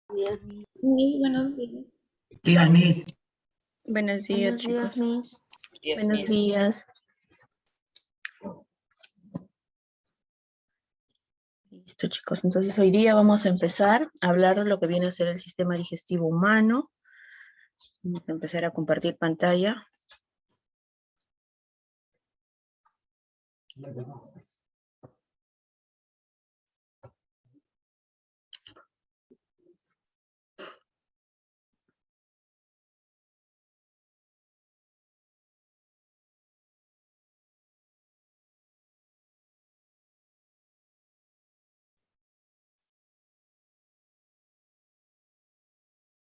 Buenos días. Dígame. Buenos días, Buenos días, chicos. Miss. Buenos días. Listo, chicos. Entonces, hoy día vamos a empezar a hablar de lo que viene a ser el sistema digestivo humano. Vamos a empezar a compartir pantalla.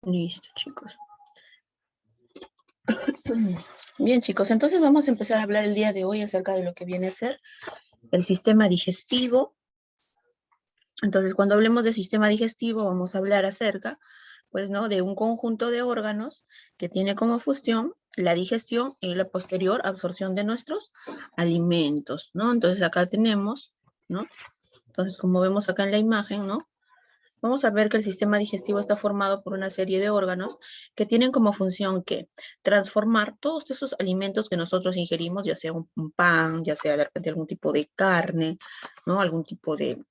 Listo, chicos. Bien, chicos, entonces vamos a empezar a hablar el día de hoy acerca de lo que viene a ser el sistema digestivo. Entonces, cuando hablemos de sistema digestivo, vamos a hablar acerca, pues, ¿no?, de un conjunto de órganos que tiene como función la digestión y la posterior absorción de nuestros alimentos, ¿no? Entonces, acá tenemos, ¿no? Entonces, como vemos acá en la imagen, ¿no?, vamos a ver que el sistema digestivo está formado por una serie de órganos que tienen como función que transformar todos esos alimentos que nosotros ingerimos, ya sea un pan, ya sea de repente algún tipo de carne, ¿no?, algún tipo de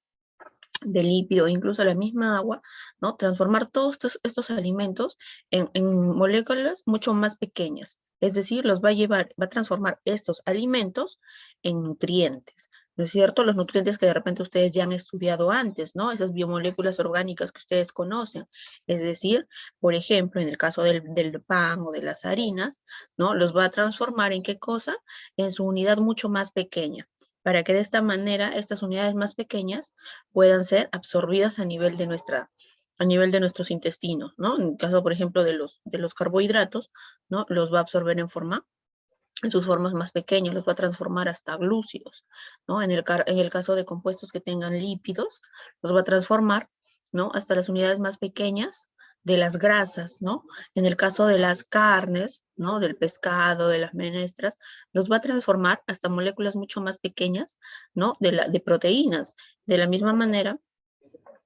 lípido, incluso la misma agua, ¿no?, transformar todos estos alimentos en moléculas mucho más pequeñas. Es decir, los va a transformar estos alimentos en nutrientes, ¿no es cierto? Los nutrientes que de repente ustedes ya han estudiado antes, ¿no? Esas biomoléculas orgánicas que ustedes conocen. Es decir, por ejemplo, en el caso del pan o de las harinas, ¿no?, los va a transformar ¿en qué cosa? En su unidad mucho más pequeña, para que de esta manera estas unidades más pequeñas puedan ser absorbidas a nivel de nuestros intestinos, ¿no? En el caso, por ejemplo, de los carbohidratos, ¿no?, los va a absorber en sus formas más pequeñas, los va a transformar hasta glúcidos, ¿no? En el caso de compuestos que tengan lípidos, los va a transformar, ¿no?, hasta las unidades más pequeñas de las grasas, ¿no? En el caso de las carnes, ¿no?, del pescado, de las menestras, los va a transformar hasta moléculas mucho más pequeñas, ¿no?, de proteínas. De la misma manera,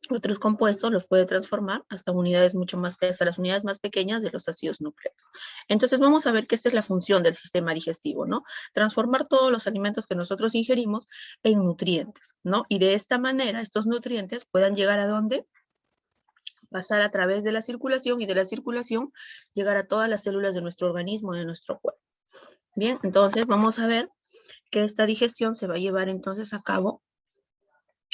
otros compuestos los puede transformar hasta unidades mucho más pequeñas, las unidades más pequeñas de los ácidos nucleicos. Entonces vamos a ver que esta es la función del sistema digestivo, ¿no? Transformar todos los alimentos que nosotros ingerimos en nutrientes, ¿no? Y de esta manera estos nutrientes puedan llegar ¿a dónde? Pasar a través de la circulación y de la circulación llegar a todas las células de nuestro organismo, de nuestro cuerpo. Bien, entonces vamos a ver que esta digestión se va a llevar entonces a cabo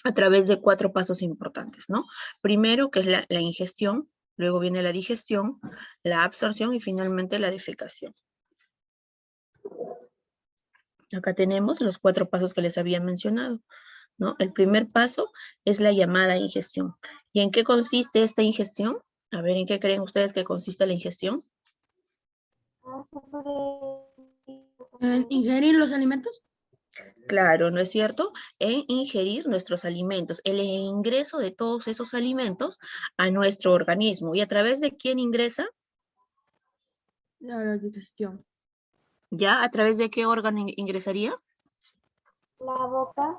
a través de 4 pasos importantes, ¿no? Primero, que es la ingestión, luego viene la digestión, la absorción y finalmente la defecación. Acá tenemos los 4 pasos que les había mencionado, ¿no? El primer paso es la llamada ingestión. ¿Y en qué consiste esta ingestión? A ver, ¿en qué creen ustedes que consiste la ingestión? ¿En ingerir los alimentos? Claro, ¿no es cierto? En ingerir nuestros alimentos, el ingreso de todos esos alimentos a nuestro organismo. ¿Y a través de quién ingresa? La digestión. ¿Ya? ¿A través de qué órgano ingresaría? La boca.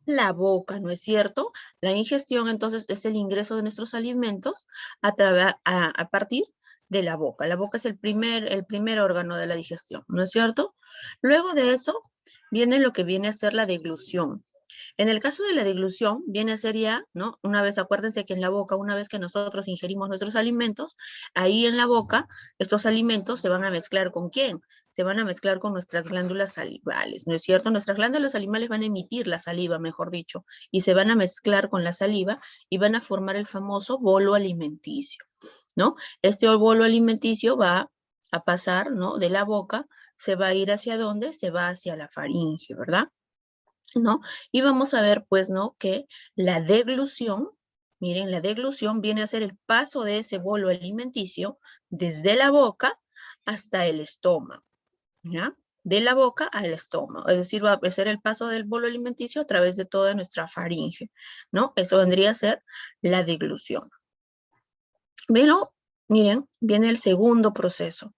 La boca, ¿no es cierto? La ingestión, entonces, es el ingreso de nuestros alimentos a partir de la boca. La boca es el primer órgano de la digestión, ¿no es cierto? Luego de eso, viene lo que viene a ser la deglución. En el caso de la deglución, viene a ser ya, ¿no? Una vez, acuérdense que en la boca, una vez que nosotros ingerimos nuestros alimentos, ahí en la boca, estos alimentos se van a mezclar ¿con quién? Se van a mezclar con nuestras glándulas salivales, ¿no es cierto? Nuestras glándulas salivales van a emitir la saliva, mejor dicho, y se van a mezclar con la saliva y van a formar el famoso bolo alimenticio, ¿no? Este bolo alimenticio va a pasar, ¿no?, de la boca, se va a ir ¿hacia dónde? Se va hacia la faringe, ¿verdad? ¿No? Y vamos a ver, pues, ¿no?, que la deglución, miren, la deglución viene a ser el paso de ese bolo alimenticio desde la boca hasta el estómago, ¿ya? De la boca al estómago, es decir, va a ser el paso del bolo alimenticio a través de toda nuestra faringe, ¿no? Eso vendría a ser la deglución. Pero, miren, viene el segundo proceso.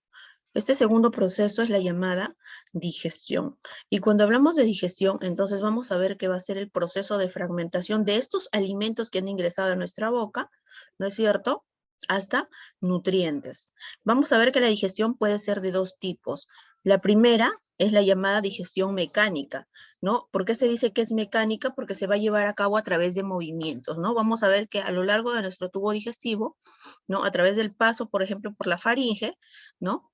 Este segundo proceso es la llamada digestión. Y cuando hablamos de digestión, entonces vamos a ver que va a ser el proceso de fragmentación de estos alimentos que han ingresado a nuestra boca, ¿no es cierto?, hasta nutrientes. Vamos a ver que la digestión puede ser de 2 tipos. La primera es la llamada digestión mecánica, ¿no? ¿Por qué se dice que es mecánica? Porque se va a llevar a cabo a través de movimientos, ¿no? Vamos a ver que a lo largo de nuestro tubo digestivo, ¿no?, a través del paso, por ejemplo, por la faringe, ¿no?,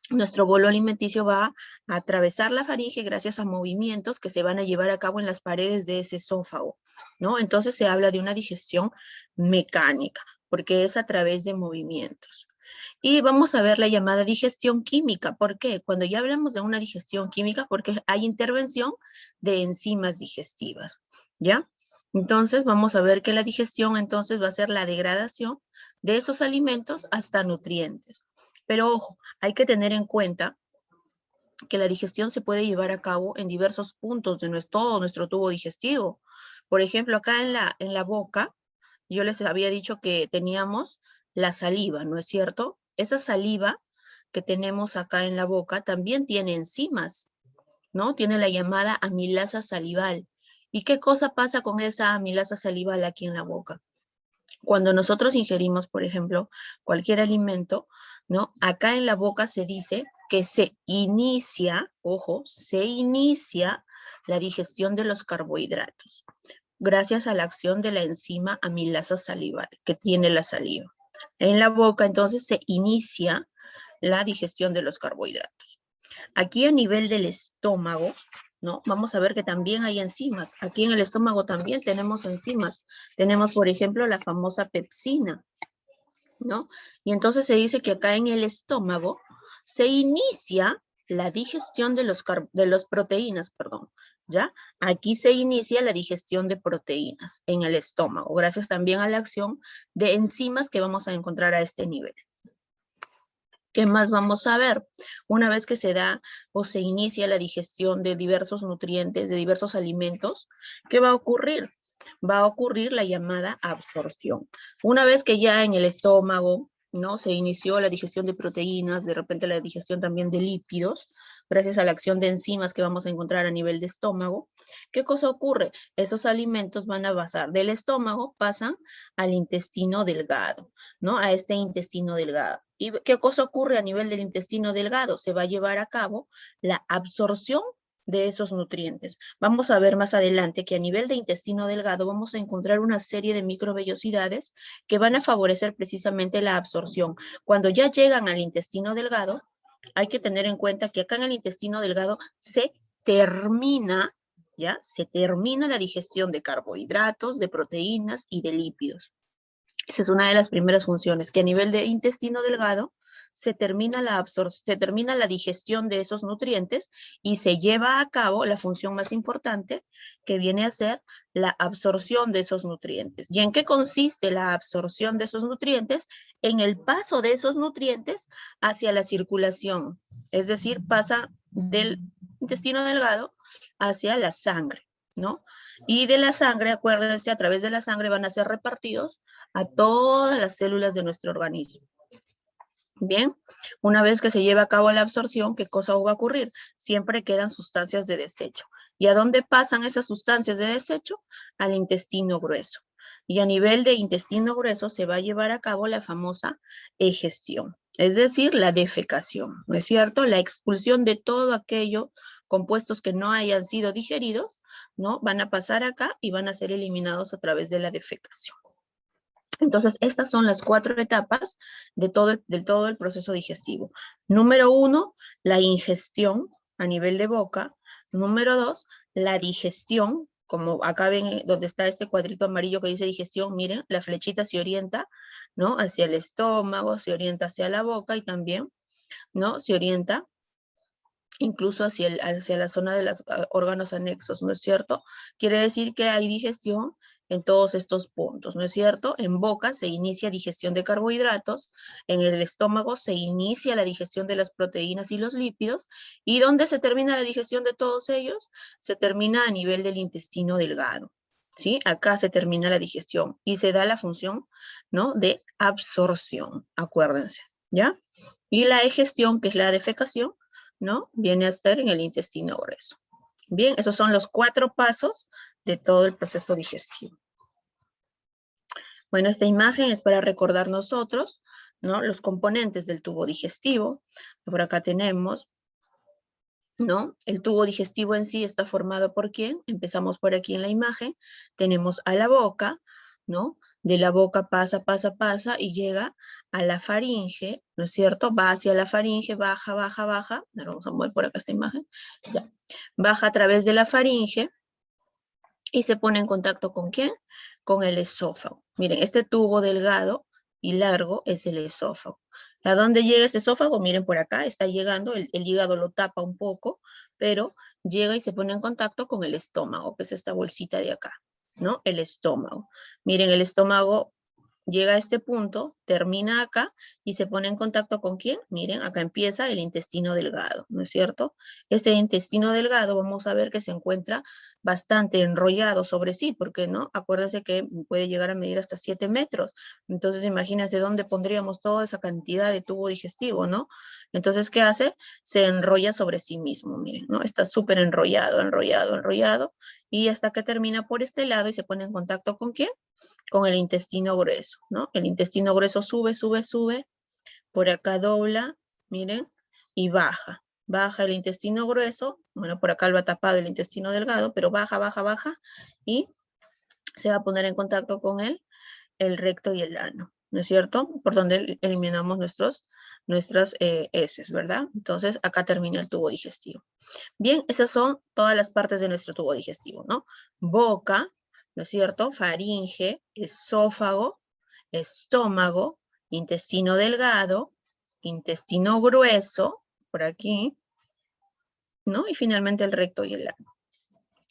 nuestro bolo alimenticio va a atravesar la faringe gracias a movimientos que se van a llevar a cabo en las paredes de ese esófago, ¿no? Entonces se habla de una digestión mecánica, porque es a través de movimientos. Y vamos a ver la llamada digestión química. ¿Por qué? Cuando ya hablamos de una digestión química, porque hay intervención de enzimas digestivas, ¿ya? Entonces vamos a ver que la digestión entonces va a ser la degradación de esos alimentos hasta nutrientes. Pero ojo, hay que tener en cuenta que la digestión se puede llevar a cabo en diversos puntos de todo nuestro tubo digestivo. Por ejemplo, acá en la boca, yo les había dicho que teníamos la saliva, ¿no es cierto? Esa saliva que tenemos acá en la boca también tiene enzimas, ¿no? Tiene la llamada amilasa salival. ¿Y qué cosa pasa con esa amilasa salival aquí en la boca? Cuando nosotros ingerimos, por ejemplo, cualquier alimento, ¿no? Acá en la boca se dice que se inicia, ojo, se inicia la digestión de los carbohidratos, gracias a la acción de la enzima amilasa salival que tiene la saliva. En la boca, entonces, se inicia la digestión de los carbohidratos. Aquí a nivel del estómago, ¿no? Vamos a ver que también hay enzimas. Aquí en el estómago también tenemos enzimas. Tenemos, por ejemplo, la famosa pepsina, ¿no? Y entonces se dice que acá en el estómago se inicia la digestión de los proteínas, perdón, ¿ya? Aquí se inicia la digestión de proteínas en el estómago, gracias también a la acción de enzimas que vamos a encontrar a este nivel. ¿Qué más vamos a ver? Una vez que se da o se inicia la digestión de diversos nutrientes, de diversos alimentos, ¿qué va a ocurrir? Va a ocurrir la llamada absorción. Una vez que ya en el estómago, ¿no? Se inició la digestión de proteínas, de repente la digestión también de lípidos, gracias a la acción de enzimas que vamos a encontrar a nivel de estómago. ¿Qué cosa ocurre? Estos alimentos van a pasar del estómago, pasan al intestino delgado, ¿no? A este intestino delgado. ¿Y qué cosa ocurre a nivel del intestino delgado? Se va a llevar a cabo la absorción de esos nutrientes. Vamos a ver más adelante que a nivel de intestino delgado vamos a encontrar una serie de microvellosidades que van a favorecer precisamente la absorción. Cuando ya llegan al intestino delgado, hay que tener en cuenta que acá en el intestino delgado se termina, ¿ya? Se termina la digestión de carbohidratos, de proteínas y de lípidos. Esa es una de las primeras funciones, que a nivel de intestino delgado se termina la digestión de esos nutrientes y se lleva a cabo la función más importante, que viene a ser la absorción de esos nutrientes. ¿Y en qué consiste la absorción de esos nutrientes? En el paso de esos nutrientes hacia la circulación, es decir, pasa del intestino delgado hacia la sangre, ¿no? Y de la sangre, acuérdense, a través de la sangre van a ser repartidos a todas las células de nuestro organismo. Bien, una vez que se lleva a cabo la absorción, ¿qué cosa va a ocurrir? Siempre quedan sustancias de desecho. ¿Y a dónde pasan esas sustancias de desecho? Al intestino grueso. Y a nivel de intestino grueso se va a llevar a cabo la famosa egestión, es decir, la defecación, ¿no es cierto? La expulsión de todo aquello compuestos que no hayan sido digeridos, ¿no? Van a pasar acá y van a ser eliminados a través de la defecación. Entonces, estas son las 4 etapas de todo el proceso digestivo. Número 1, la ingestión a nivel de boca. Número 2, la digestión, como acá ven donde está este cuadrito amarillo que dice digestión, miren, la flechita se orienta, ¿no? Hacia el estómago, se orienta hacia la boca y también, ¿no? Se orienta incluso hacia la zona de los órganos anexos, ¿no es cierto? Quiere decir que hay digestión en todos estos puntos, ¿no es cierto? En boca se inicia digestión de carbohidratos, en el estómago se inicia la digestión de las proteínas y los lípidos, y ¿dónde se termina la digestión de todos ellos? Se termina a nivel del intestino delgado, ¿sí? Acá se termina la digestión y se da la función, ¿no? De absorción, acuérdense, ¿ya? Y la egestión, que es la defecación, ¿no? Viene a estar en el intestino grueso. Bien, esos son los 4 pasos de todo el proceso digestivo. Bueno, esta imagen es para recordar nosotros, ¿no? Los componentes del tubo digestivo. Por acá tenemos, ¿no? El tubo digestivo en sí está formado por ¿quién? Empezamos por aquí en la imagen. Tenemos a la boca, ¿no? De la boca pasa y llega a la faringe, ¿no es cierto? Va hacia la faringe, baja, baja, baja. Ahora vamos a mover por acá esta imagen. Ya. Baja a través de la faringe y se pone en contacto ¿con quién? Con el esófago. Miren, este tubo delgado y largo es el esófago. ¿A dónde llega ese esófago? Miren por acá, está llegando, el hígado lo tapa un poco, pero llega y se pone en contacto con el estómago, que es esta bolsita de acá, ¿no? El estómago. Miren, el estómago llega a este punto, termina acá y se pone en contacto ¿con quién? Miren, acá empieza el intestino delgado, ¿no es cierto? Este intestino delgado vamos a ver que se encuentra bastante enrollado sobre sí, porque no, acuérdense que puede llegar a medir hasta 7 metros. Entonces imagínense dónde pondríamos toda esa cantidad de tubo digestivo, ¿no? Entonces, ¿qué hace? Se enrolla sobre sí mismo, miren, ¿no? Está súper enrollado, enrollado, enrollado, y hasta que termina por este lado y se pone en contacto ¿con quién? Con el intestino grueso, ¿no? El intestino grueso sube, sube, sube, por acá dobla, miren, y baja. Baja el intestino grueso, bueno, por acá lo ha tapado el intestino delgado, pero baja, baja, baja, y se va a poner en contacto con el recto y el ano, ¿no es cierto? Por donde eliminamos nuestras heces, ¿verdad? Entonces, acá termina el tubo digestivo. Bien, esas son todas las partes de nuestro tubo digestivo, ¿no? Boca, ¿no es cierto? Faringe, esófago, estómago, intestino delgado, intestino grueso, por aquí, ¿no? Y finalmente el recto y el ano.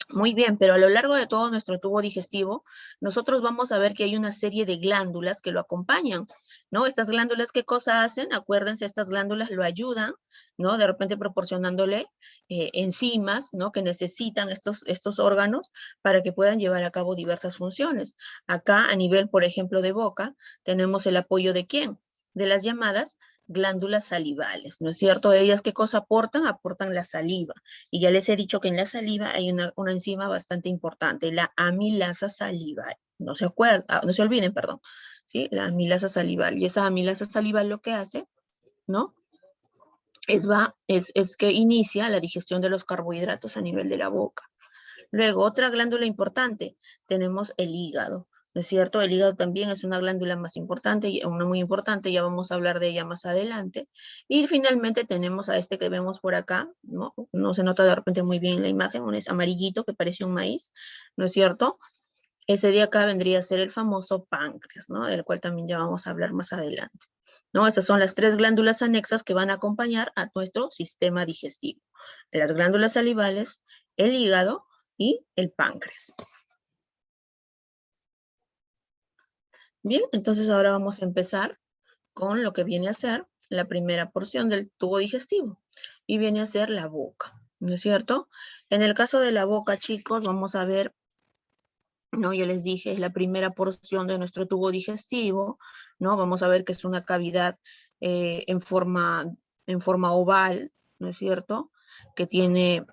Muy bien, pero a lo largo de todo nuestro tubo digestivo, nosotros vamos a ver que hay una serie de glándulas que lo acompañan, ¿no? Estas glándulas, ¿qué cosa hacen? Acuérdense, estas glándulas lo ayudan, ¿no? De repente proporcionándole enzimas, ¿no? Que necesitan estos órganos para que puedan llevar a cabo diversas funciones. Acá, a nivel, por ejemplo, de boca, tenemos el apoyo ¿de quién? De las llamadas glándulas salivales, ¿no es cierto? Ellas, ¿qué cosa aportan? Aportan la saliva. Y ya les he dicho que en la saliva hay una enzima bastante importante, la amilasa salival. No se olviden, perdón. ¿Sí? La amilasa salival. Y esa amilasa salival lo que hace, ¿no? Es que inicia la digestión de los carbohidratos a nivel de la boca. Luego, otra glándula importante, tenemos el hígado. ¿No es cierto? El hígado también es una glándula más importante, una muy importante, ya vamos a hablar de ella más adelante. Y finalmente tenemos a este que vemos por acá, ¿no? No se nota de repente muy bien en la imagen, un es amarillito que parece un maíz, ¿no es cierto? Ese de acá vendría a ser el famoso páncreas, ¿no? Del cual también ya vamos a hablar más adelante. ¿No? Esas son las 3 glándulas anexas que van a acompañar a nuestro sistema digestivo. Las glándulas salivales, el hígado y el páncreas. Bien, entonces ahora vamos a empezar con lo que viene a ser la primera porción del tubo digestivo y viene a ser la boca, ¿no es cierto? En el caso de la boca, chicos, vamos a ver, ¿no? Ya les dije, es la primera porción de nuestro tubo digestivo, ¿no? Vamos a ver que es una cavidad en forma oval, ¿no es cierto? Que tiene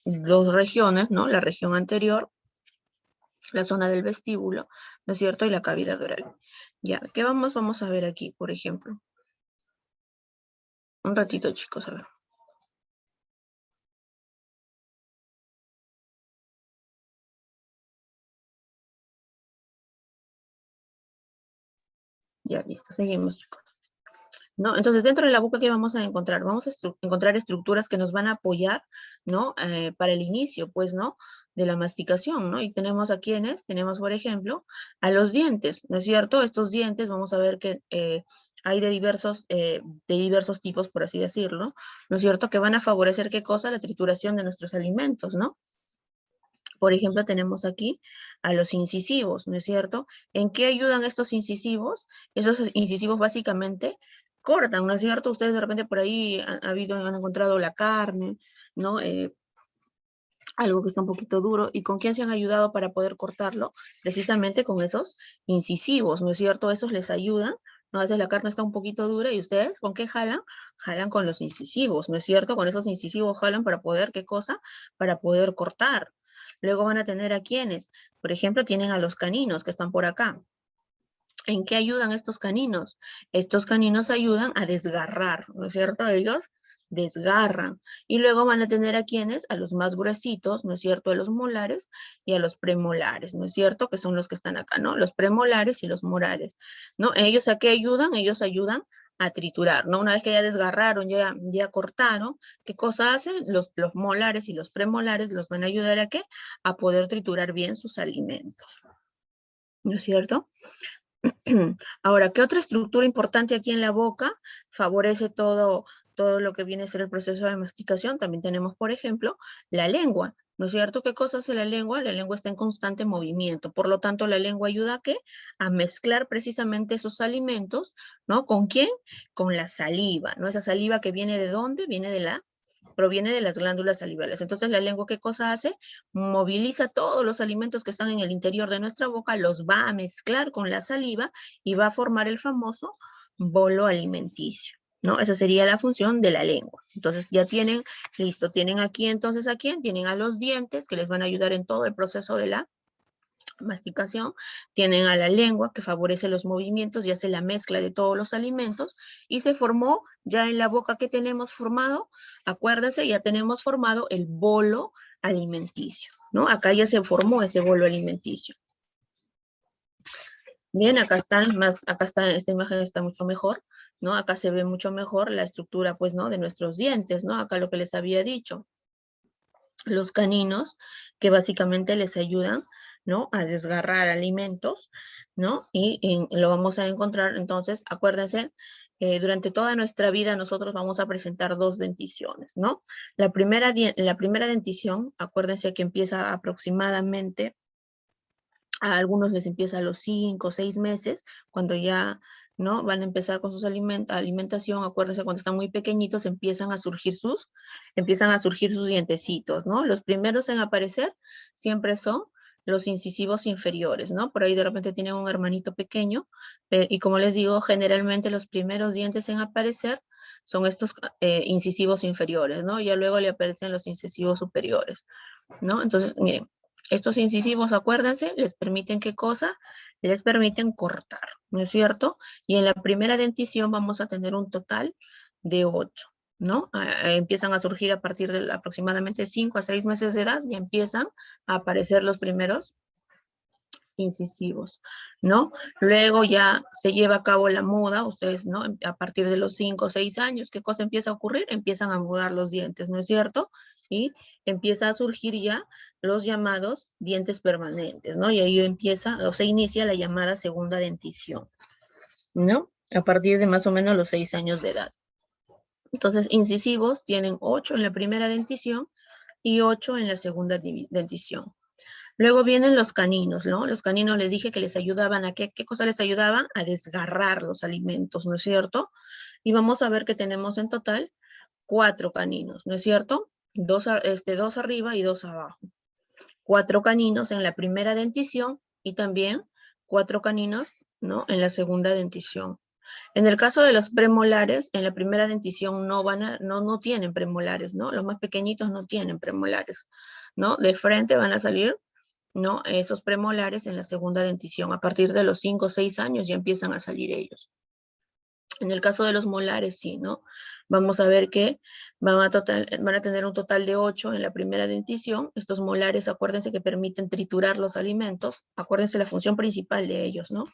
dos regiones, ¿no? La región anterior, la zona del vestíbulo, ¿no es cierto? Y la cavidad oral. Ya, ¿qué vamos a ver aquí, por ejemplo? Un ratito, chicos, a ver. Ya, listo, seguimos, chicos. ¿No? Entonces, dentro de la boca, ¿qué vamos a encontrar? Vamos a encontrar estructuras que nos van a apoyar, ¿no? Para el inicio, pues, ¿no? De la masticación, ¿no? Y tenemos a quiénes, tenemos, por ejemplo, a los dientes, ¿no es cierto? Estos dientes, vamos a ver que hay de diversos tipos, por así decirlo, ¿no es cierto? Que van a favorecer, ¿qué cosa? La trituración de nuestros alimentos, ¿no? Por ejemplo, tenemos aquí a los incisivos, ¿no es cierto? ¿En qué ayudan estos incisivos? Esos incisivos básicamente cortan, ¿no es cierto? Ustedes de repente por ahí han encontrado la carne, ¿no? Algo que está un poquito duro. ¿Y con quién se han ayudado para poder cortarlo? Precisamente con esos incisivos, ¿no es cierto? Esos les ayudan, ¿no? A veces la carne está un poquito dura y ustedes, ¿con qué jalan? Jalan con los incisivos, ¿no es cierto? Con esos incisivos jalan para poder, ¿qué cosa? Para poder cortar. Luego van a tener a quienes, por ejemplo, tienen a los caninos que están por acá. ¿En qué ayudan estos caninos? Estos caninos ayudan a desgarrar, ¿no es cierto? Ellos desgarran. Y luego van a tener a quienes, a los más gruesitos, ¿no es cierto?, a los molares y a los premolares, ¿no es cierto?, que son los que están acá, ¿no?, los premolares y los molares, ¿no? ¿Ellos a qué ayudan? Ellos ayudan a triturar, ¿no? Una vez que ya desgarraron, ya cortaron, ¿qué cosa hacen? Los molares y los premolares los van a ayudar a ¿qué? A poder triturar bien sus alimentos, ¿no es cierto? Ahora, ¿qué otra estructura importante aquí en la boca favorece todo lo que viene a ser el proceso de masticación? También tenemos, por ejemplo, la lengua, ¿no es cierto? ¿Qué cosa hace la lengua? La lengua está en constante movimiento, por lo tanto, la lengua ayuda ¿a qué? A mezclar precisamente esos alimentos, ¿no? ¿Con quién? Con la saliva, ¿no? Esa saliva que viene ¿de dónde? Proviene de las glándulas salivales. Entonces, la lengua, ¿qué cosa hace? Moviliza todos los alimentos que están en el interior de nuestra boca, los va a mezclar con la saliva y va a formar el famoso bolo alimenticio, ¿no? Esa sería la función de la lengua. Entonces, ya tienen, listo, tienen aquí entonces ¿a quién? Tienen a los dientes que les van a ayudar en todo el proceso de la masticación, tienen a la lengua que favorece los movimientos y hace la mezcla de todos los alimentos, y se formó ya en la boca que tenemos formado, acuérdense, ya tenemos formado el bolo alimenticio, ¿no? Acá ya se formó ese bolo alimenticio. Bien, acá está, esta imagen está mucho mejor, ¿no? Acá se ve mucho mejor la estructura, pues, ¿no? De nuestros dientes, ¿no? Acá lo que les había dicho. Los caninos, que básicamente les ayudan, ¿no? A desgarrar alimentos, ¿no? Y lo vamos a encontrar, entonces, acuérdense, durante toda nuestra vida nosotros vamos a presentar 2 denticiones, ¿no? La primera dentición, acuérdense que empieza aproximadamente, a algunos les empieza a los 5 o 6 meses, cuando ya, ¿no? Van a empezar con sus alimentación, acuérdense, cuando están muy pequeñitos empiezan a surgir sus dientecitos, ¿no? Los primeros en aparecer siempre son los incisivos inferiores, ¿no? Por ahí de repente tienen un hermanito pequeño, y como les digo, generalmente los primeros dientes en aparecer son estos incisivos inferiores, ¿no? Ya luego le aparecen los incisivos superiores, ¿no? Entonces, miren, estos incisivos, acuérdense, les permiten ¿qué cosa? Les permiten cortar, ¿no es cierto? Y en la primera dentición vamos a tener un total de 8, ¿no? Empiezan a surgir a partir de aproximadamente 5 a 6 meses de edad y empiezan a aparecer los primeros incisivos, ¿no? Luego ya se lleva a cabo la muda, ustedes, ¿no? A partir de los 5 o 6 años, ¿qué cosa empieza a ocurrir? Empiezan a mudar los dientes, ¿no es cierto? Y empieza a surgir ya los llamados dientes permanentes, ¿no? Y ahí empieza, o se inicia la llamada segunda dentición, ¿no? A partir de más o menos los 6 años de edad. Entonces, incisivos tienen 8 en la primera dentición y 8 en la segunda dentición. Luego vienen los caninos, ¿no? Los caninos les dije que les ayudaban a ¿qué cosa les ayudaban? A desgarrar los alimentos, ¿no es cierto? Y vamos a ver que tenemos en total 4 caninos, ¿no es cierto? 2 arriba y 2 abajo. 4 caninos en la primera dentición y también 4 caninos, ¿no? En la segunda dentición. En el caso de los premolares, en la primera dentición no tienen premolares, ¿no? Los más pequeñitos no tienen premolares, ¿no? De frente van a salir, ¿no? Esos premolares en la segunda dentición. A partir de los 5 o 6 años ya empiezan a salir ellos. En el caso de los molares, sí, ¿no? Vamos a ver que van a tener un total de 8 en la primera dentición. Estos molares, acuérdense que permiten triturar los alimentos. Acuérdense la función principal de ellos, ¿no?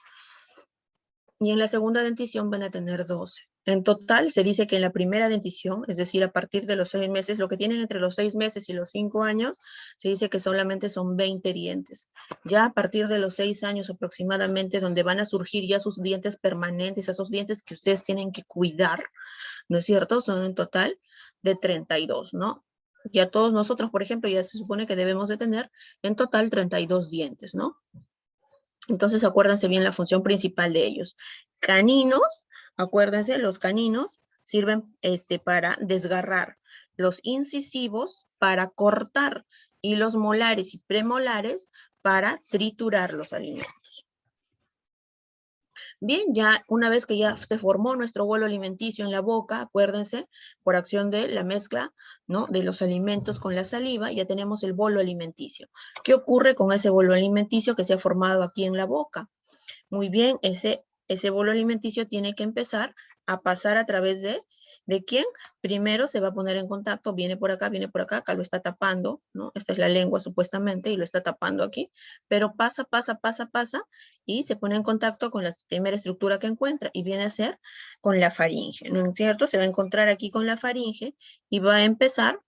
Y en la segunda dentición van a tener 12. En total, se dice que en la primera dentición, es decir, a partir de los 6 meses, lo que tienen entre los 6 meses y los 5 años, se dice que solamente son 20 dientes. Ya a partir de los 6 años aproximadamente, donde van a surgir ya sus dientes permanentes, esos dientes que ustedes tienen que cuidar, ¿no es cierto? Son en total de 32, ¿no? Ya todos nosotros, por ejemplo, ya se supone que debemos de tener en total 32 dientes, ¿no? Entonces, acuérdense bien la función principal de ellos. Caninos, acuérdense, los caninos sirven para desgarrar, los incisivos para cortar y los molares y premolares para triturar los alimentos. Bien, ya una vez que ya se formó nuestro bolo alimenticio en la boca, acuérdense, por acción de la mezcla, ¿no? De los alimentos con la saliva, ya tenemos el bolo alimenticio. ¿Qué ocurre con ese bolo alimenticio que se ha formado aquí en la boca? Muy bien, ese bolo alimenticio tiene que empezar a pasar a través de ¿De quién? Primero se va a poner en contacto, viene por acá, acá lo está tapando, ¿no? Esta es la lengua supuestamente y lo está tapando aquí, pero pasa, y se pone en contacto con la primera estructura que encuentra y viene a ser con la faringe, ¿no es cierto? Se va a encontrar aquí con la faringe y va a empezar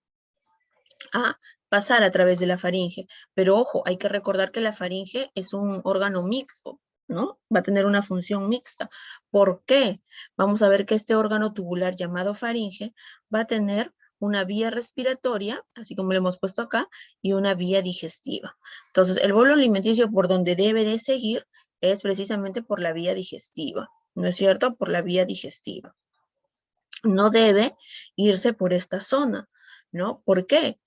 a pasar a través de la faringe. Pero ojo, hay que recordar que la faringe es un órgano mixto, ¿no? Va a tener una función mixta. ¿Por qué? Vamos a ver que este órgano tubular llamado faringe va a tener una vía respiratoria, así como lo hemos puesto acá, y una vía digestiva. Entonces, el bolo alimenticio por donde debe de seguir es precisamente por la vía digestiva, ¿no es cierto? Por la vía digestiva. No debe irse por esta zona, ¿no? ¿Por qué?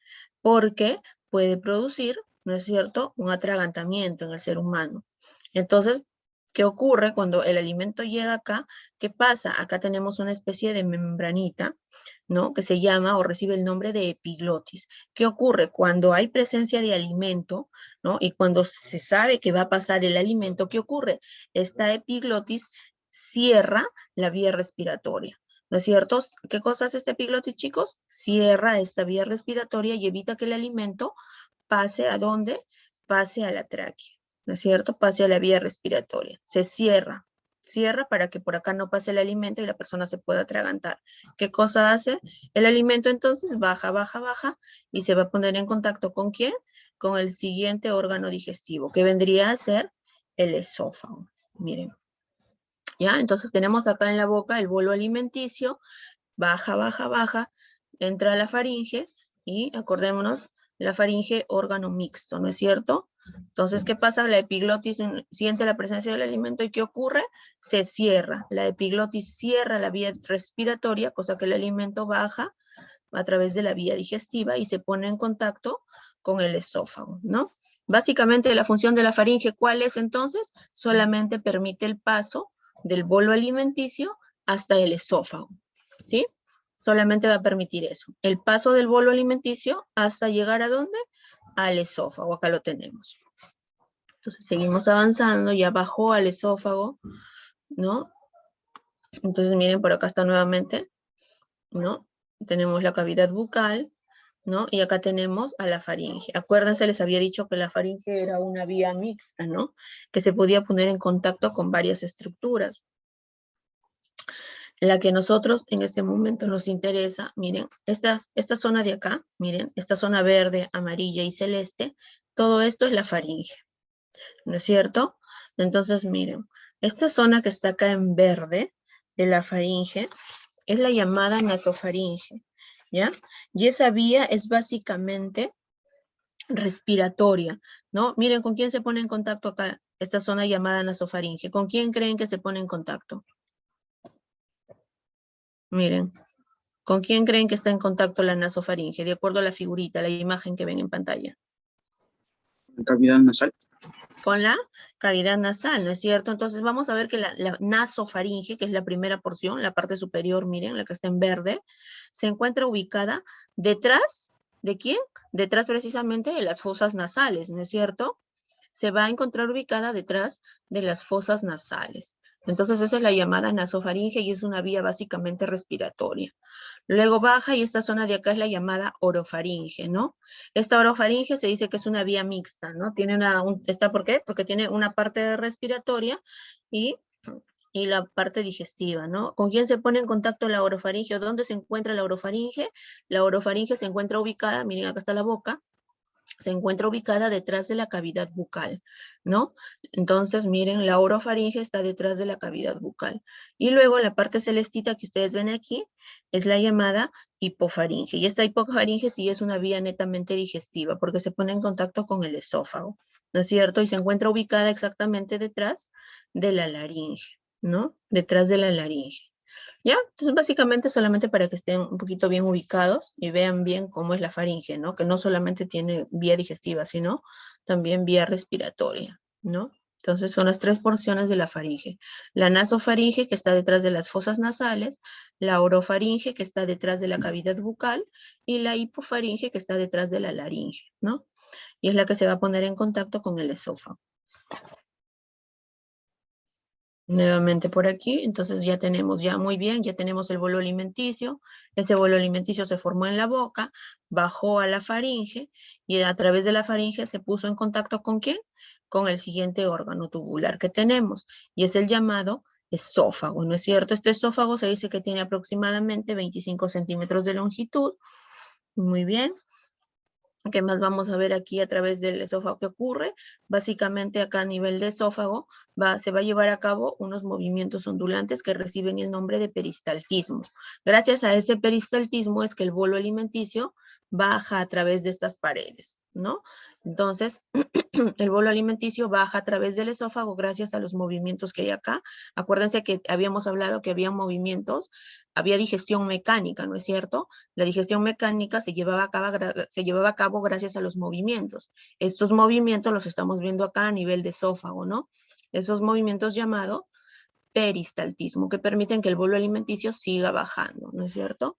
Porque puede producir, ¿no es cierto?, un atragantamiento en el ser humano. Entonces, ¿qué ocurre cuando el alimento llega acá? ¿Qué pasa? Acá tenemos una especie de membranita, ¿no?, que se llama o recibe el nombre de epiglotis. ¿Qué ocurre? Cuando hay presencia de alimento, ¿no?, y cuando se sabe que va a pasar el alimento, ¿qué ocurre? Esta epiglotis cierra la vía respiratoria. ¿No es cierto? ¿Qué cosa hace esta epiglotis, chicos? Cierra esta vía respiratoria y evita que el alimento pase ¿a dónde? Pase a la tráquea, ¿no es cierto? Pase a la vía respiratoria. Se cierra. Cierra para que por acá no pase el alimento y la persona se pueda atragantar. ¿Qué cosa hace? El alimento entonces baja y se va a poner en contacto ¿con quién? Con el siguiente órgano digestivo, que vendría a ser el esófago. Miren. ¿Ya? Entonces tenemos acá en la boca el bolo alimenticio, baja, entra a la faringe y acordémonos, la faringe órgano mixto, ¿no es cierto? Entonces, ¿qué pasa? La epiglotis siente la presencia del alimento y ¿qué ocurre? Se cierra. La epiglotis cierra la vía respiratoria, cosa que el alimento baja a través de la vía digestiva y se pone en contacto con el esófago, ¿no? Básicamente la función de la faringe, ¿cuál es entonces? Solamente permite el paso del bolo alimenticio hasta el esófago, ¿sí? Solamente va a permitir eso. El paso del bolo alimenticio hasta llegar ¿a dónde? Al esófago, acá lo tenemos. Entonces seguimos avanzando, ya bajó al esófago, ¿no? Entonces miren, por acá está nuevamente, ¿no? Tenemos la cavidad bucal, ¿no? Y acá tenemos a la faringe. Acuérdense, les había dicho que la faringe era una vía mixta, ¿no? Que se podía poner en contacto con varias estructuras. La que a nosotros en este momento nos interesa, miren, esta zona de acá, miren, esta zona verde, amarilla y celeste, todo esto es la faringe, ¿no es cierto? Entonces, miren, esta zona que está acá en verde de la faringe es la llamada nasofaringe, ¿ya? Y esa vía es básicamente respiratoria, ¿no? Miren, ¿con quién se pone en contacto acá esta zona llamada nasofaringe? ¿Con quién creen que se pone en contacto? Miren, ¿con quién creen que está en contacto la nasofaringe? De acuerdo a la figurita, la imagen que ven en pantalla. Cavidad nasal. Con la cavidad nasal, ¿no es cierto? Entonces vamos a ver que la nasofaringe, que es la primera porción, la parte superior, miren, la que está en verde, se encuentra ubicada detrás, ¿de quién? Detrás precisamente de las fosas nasales, ¿no es cierto? Se va a encontrar ubicada detrás de las fosas nasales. Entonces esa es la llamada nasofaringe y es una vía básicamente respiratoria. Luego baja y esta zona de acá es la llamada orofaringe, ¿no? Esta orofaringe se dice que es una vía mixta, ¿no? Tiene ¿por qué? Porque tiene una parte respiratoria y la parte digestiva, ¿no? ¿Con quién se pone en contacto la orofaringe o dónde se encuentra la orofaringe? La orofaringe se encuentra ubicada, miren acá está la boca, se encuentra ubicada detrás de la cavidad bucal, ¿no? Entonces, miren, la orofaringe está detrás de la cavidad bucal. Y luego la parte celestita que ustedes ven aquí es la llamada hipofaringe. Y esta hipofaringe sí es una vía netamente digestiva porque se pone en contacto con el esófago, ¿no es cierto? Y se encuentra ubicada exactamente detrás de la laringe, ¿no? Detrás de la laringe. ¿Ya? Entonces, básicamente solamente para que estén un poquito bien ubicados y vean bien cómo es la faringe, ¿no? Que no solamente tiene vía digestiva, sino también vía respiratoria, ¿no? Entonces, son las tres porciones de la faringe. La nasofaringe, que está detrás de las fosas nasales, la orofaringe, que está detrás de la cavidad bucal, y la hipofaringe, que está detrás de la laringe, ¿no? Y es la que se va a poner en contacto con el esófago. Nuevamente por aquí, entonces ya tenemos, ya muy bien, ya tenemos el bolo alimenticio. Ese bolo alimenticio se formó en la boca, bajó a la faringe y a través de la faringe se puso en contacto ¿con quién? Con el siguiente órgano tubular que tenemos y es el llamado esófago, ¿no es cierto? Este esófago se dice que tiene aproximadamente 25 centímetros de longitud. Muy bien. ¿Qué más vamos a ver aquí a través del esófago que ocurre? Básicamente acá a nivel de esófago se va a llevar a cabo unos movimientos ondulantes que reciben el nombre de peristaltismo. Gracias a ese peristaltismo es que el bolo alimenticio baja a través de estas paredes, ¿no? Entonces, el bolo alimenticio baja a través del esófago gracias a los movimientos que hay acá. Acuérdense que habíamos hablado que había movimientos, había digestión mecánica, ¿no es cierto? La digestión mecánica se llevaba a cabo gracias a los movimientos. Estos movimientos los estamos viendo acá a nivel de esófago, ¿no? Esos movimientos llamados peristaltismo, que permiten que el bolo alimenticio siga bajando, ¿no es cierto?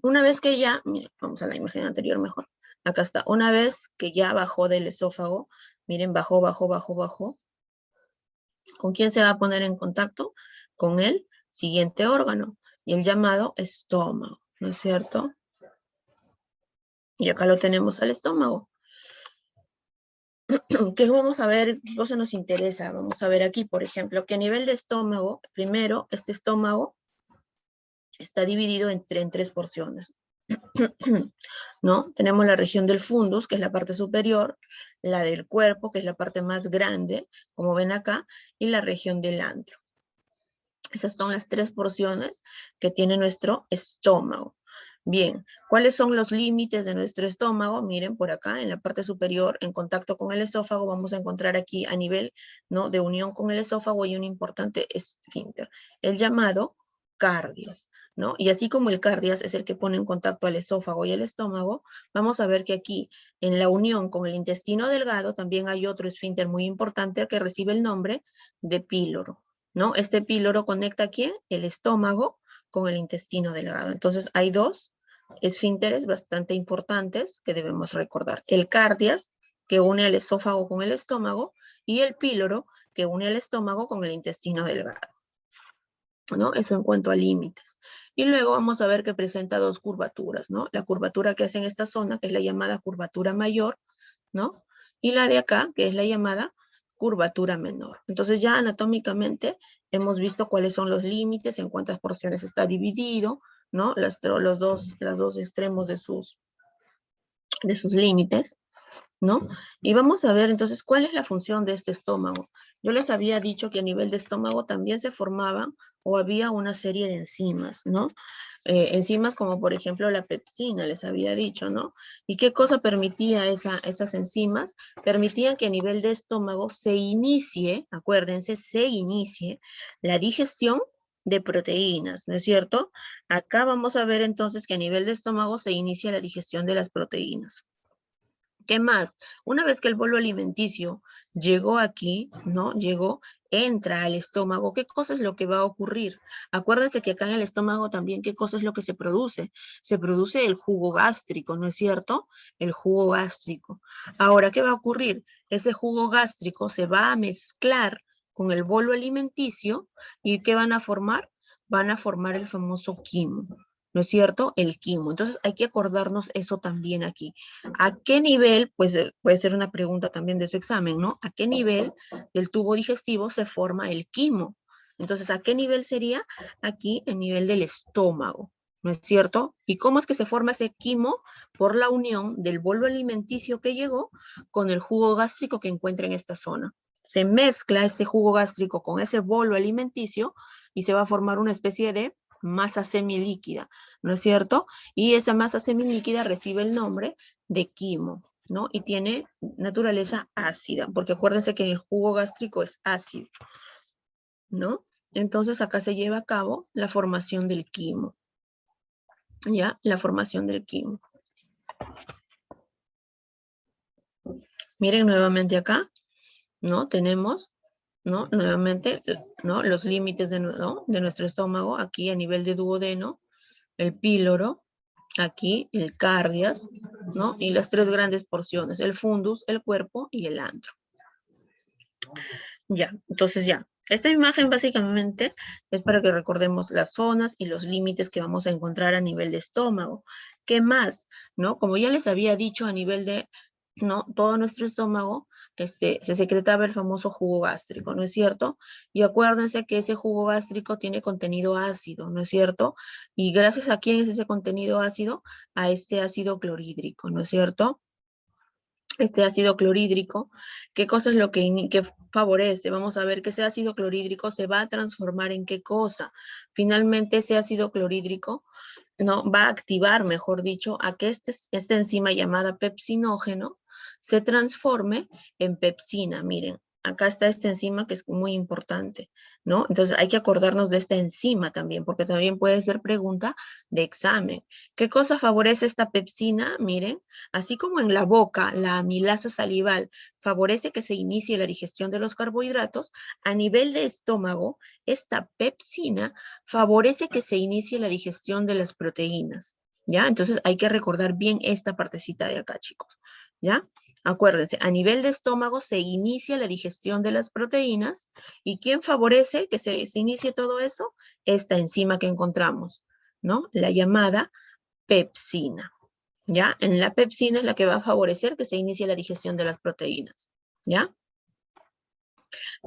Una vez que ya, miren, vamos a la imagen anterior mejor. Acá está. Una vez que ya bajó del esófago, miren, bajó. ¿Con quién se va a poner en contacto? Con el siguiente órgano, y el llamado estómago, ¿no es cierto? Y acá lo tenemos al estómago. ¿Qué vamos a ver? ¿Qué cosa nos interesa? Vamos a ver aquí, por ejemplo, que a nivel de estómago, primero, este estómago está dividido en tres porciones. ¿No? Tenemos la región del fundus, que es la parte superior, la del cuerpo, que es la parte más grande, como ven acá, y la región del antro. Esas son las tres porciones que tiene nuestro estómago. Bien, ¿cuáles son los límites de nuestro estómago? Miren, por acá, en la parte superior, en contacto con el esófago, vamos a encontrar aquí a nivel, ¿no?, de unión con el esófago hay un importante esfínter, el llamado cardias, ¿no? Y así como el cardias es el que pone en contacto al esófago y el estómago, vamos a ver que aquí, en la unión con el intestino delgado, también hay otro esfínter muy importante que recibe el nombre de píloro, ¿no? Este píloro conecta aquí el estómago con el intestino delgado. Entonces hay dos esfínteres bastante importantes que debemos recordar. El cardias, que une el esófago con el estómago, y el píloro, que une el estómago con el intestino delgado, ¿no? Eso en cuanto a límites. Y luego vamos a ver que presenta dos curvaturas, ¿no? La curvatura que hace en esta zona, que es la llamada curvatura mayor, ¿no? Y la de acá, que es la llamada curvatura menor. Entonces ya anatómicamente hemos visto cuáles son los límites, en cuántas porciones está dividido, ¿no? Los dos extremos de sus límites, ¿no? Y vamos a ver entonces cuál es la función de este estómago. Yo les había dicho que a nivel de estómago también se formaban o había una serie de enzimas, ¿no? Enzimas como por ejemplo la pepsina, les había dicho, ¿no? ¿Y qué cosa permitía esas enzimas? Permitían que a nivel de estómago se inicie, acuérdense, se inicie la digestión de proteínas, ¿no es cierto? Acá vamos a ver entonces que a nivel de estómago se inicia la digestión de las proteínas. ¿Qué más? Una vez que el bolo alimenticio llegó aquí, ¿no? Entra al estómago, ¿qué cosa es lo que va a ocurrir? Acuérdense que acá en el estómago también, ¿qué cosa es lo que se produce? Se produce el jugo gástrico, ¿no es cierto? El jugo gástrico. Ahora, ¿qué va a ocurrir? Ese jugo gástrico se va a mezclar con el bolo alimenticio y ¿qué van a formar? Van a formar el famoso quimo, ¿no es cierto? El quimo. Entonces hay que acordarnos eso también aquí. ¿A qué nivel? Pues puede ser una pregunta también de su examen, ¿no? ¿A qué nivel del tubo digestivo se forma el quimo? Entonces, ¿a qué nivel sería? Aquí, el nivel del estómago, ¿no es cierto? ¿Y cómo es que se forma ese quimo? Por la unión del bolo alimenticio que llegó con el jugo gástrico que encuentra en esta zona. Se mezcla ese jugo gástrico con ese bolo alimenticio y se va a formar una especie de masa semilíquida, ¿no es cierto? Y esa masa semilíquida recibe el nombre de quimo, ¿no? Y tiene naturaleza ácida, porque acuérdense que el jugo gástrico es ácido, ¿no? Entonces acá se lleva a cabo la formación del quimo, ¿ya? La formación del quimo. Miren nuevamente acá, ¿no? Tenemos, ¿no? Nuevamente, ¿no? Los límites de nuestro estómago, aquí a nivel de duodeno, el píloro, aquí el cardias, ¿no? Y las tres grandes porciones, el fundus, el cuerpo y el antro. Ya, entonces ya. Esta imagen básicamente es para que recordemos las zonas y los límites que vamos a encontrar a nivel de estómago. ¿Qué más? ¿No? Como ya les había dicho, a nivel de, ¿no? Todo nuestro estómago, se secretaba el famoso jugo gástrico, ¿no es cierto? Y acuérdense que ese jugo gástrico tiene contenido ácido, ¿no es cierto? Y gracias a quién es ese contenido ácido, a este ácido clorhídrico, ¿no es cierto? Este ácido clorhídrico, ¿qué cosa es lo que favorece? Vamos a ver que ese ácido clorhídrico se va a transformar en qué cosa. Finalmente ese ácido clorhídrico, ¿no? Va a activar, mejor dicho, a que esta enzima llamada pepsinógeno se transforme en pepsina. Miren, acá está esta enzima que es muy importante, ¿no? Entonces hay que acordarnos de esta enzima también, porque también puede ser pregunta de examen. ¿Qué cosa favorece esta pepsina? Miren, así como en la boca, la amilasa salival favorece que se inicie la digestión de los carbohidratos, a nivel de estómago, esta pepsina favorece que se inicie la digestión de las proteínas, ¿ya? Entonces hay que recordar bien esta partecita de acá, chicos, ¿ya? Acuérdense, a nivel de estómago se inicia la digestión de las proteínas, ¿y quién favorece que se inicie todo eso? Esta enzima que encontramos, ¿no? La llamada pepsina. ¿Ya? En la pepsina es la que va a favorecer que se inicie la digestión de las proteínas, ¿ya?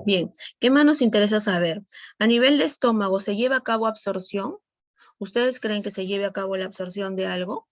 Bien, ¿qué más nos interesa saber? A nivel de estómago, ¿se lleva a cabo absorción? ¿Ustedes creen que se lleve a cabo la absorción de algo?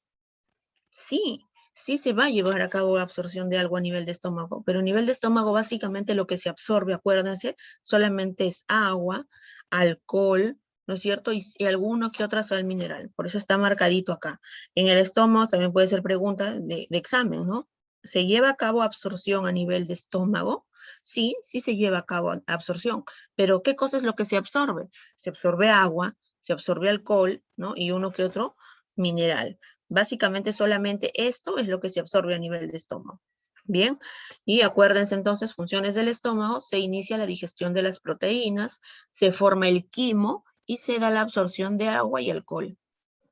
Sí, sí se va a llevar a cabo la absorción de algo a nivel de estómago, pero a nivel de estómago básicamente lo que se absorbe, acuérdense, solamente es agua, alcohol, ¿no es cierto? Y alguno que otra sal mineral, por eso está marcadito acá. En el estómago también puede ser pregunta de examen, ¿no? ¿Se lleva a cabo absorción a nivel de estómago? Sí, sí se lleva a cabo absorción, pero ¿qué cosa es lo que se absorbe? Se absorbe agua, se absorbe alcohol, ¿no? Y uno que otro mineral. Básicamente solamente esto es lo que se absorbe a nivel de estómago. Bien, y acuérdense entonces, funciones del estómago, se inicia la digestión de las proteínas, se forma el quimo y se da la absorción de agua y alcohol.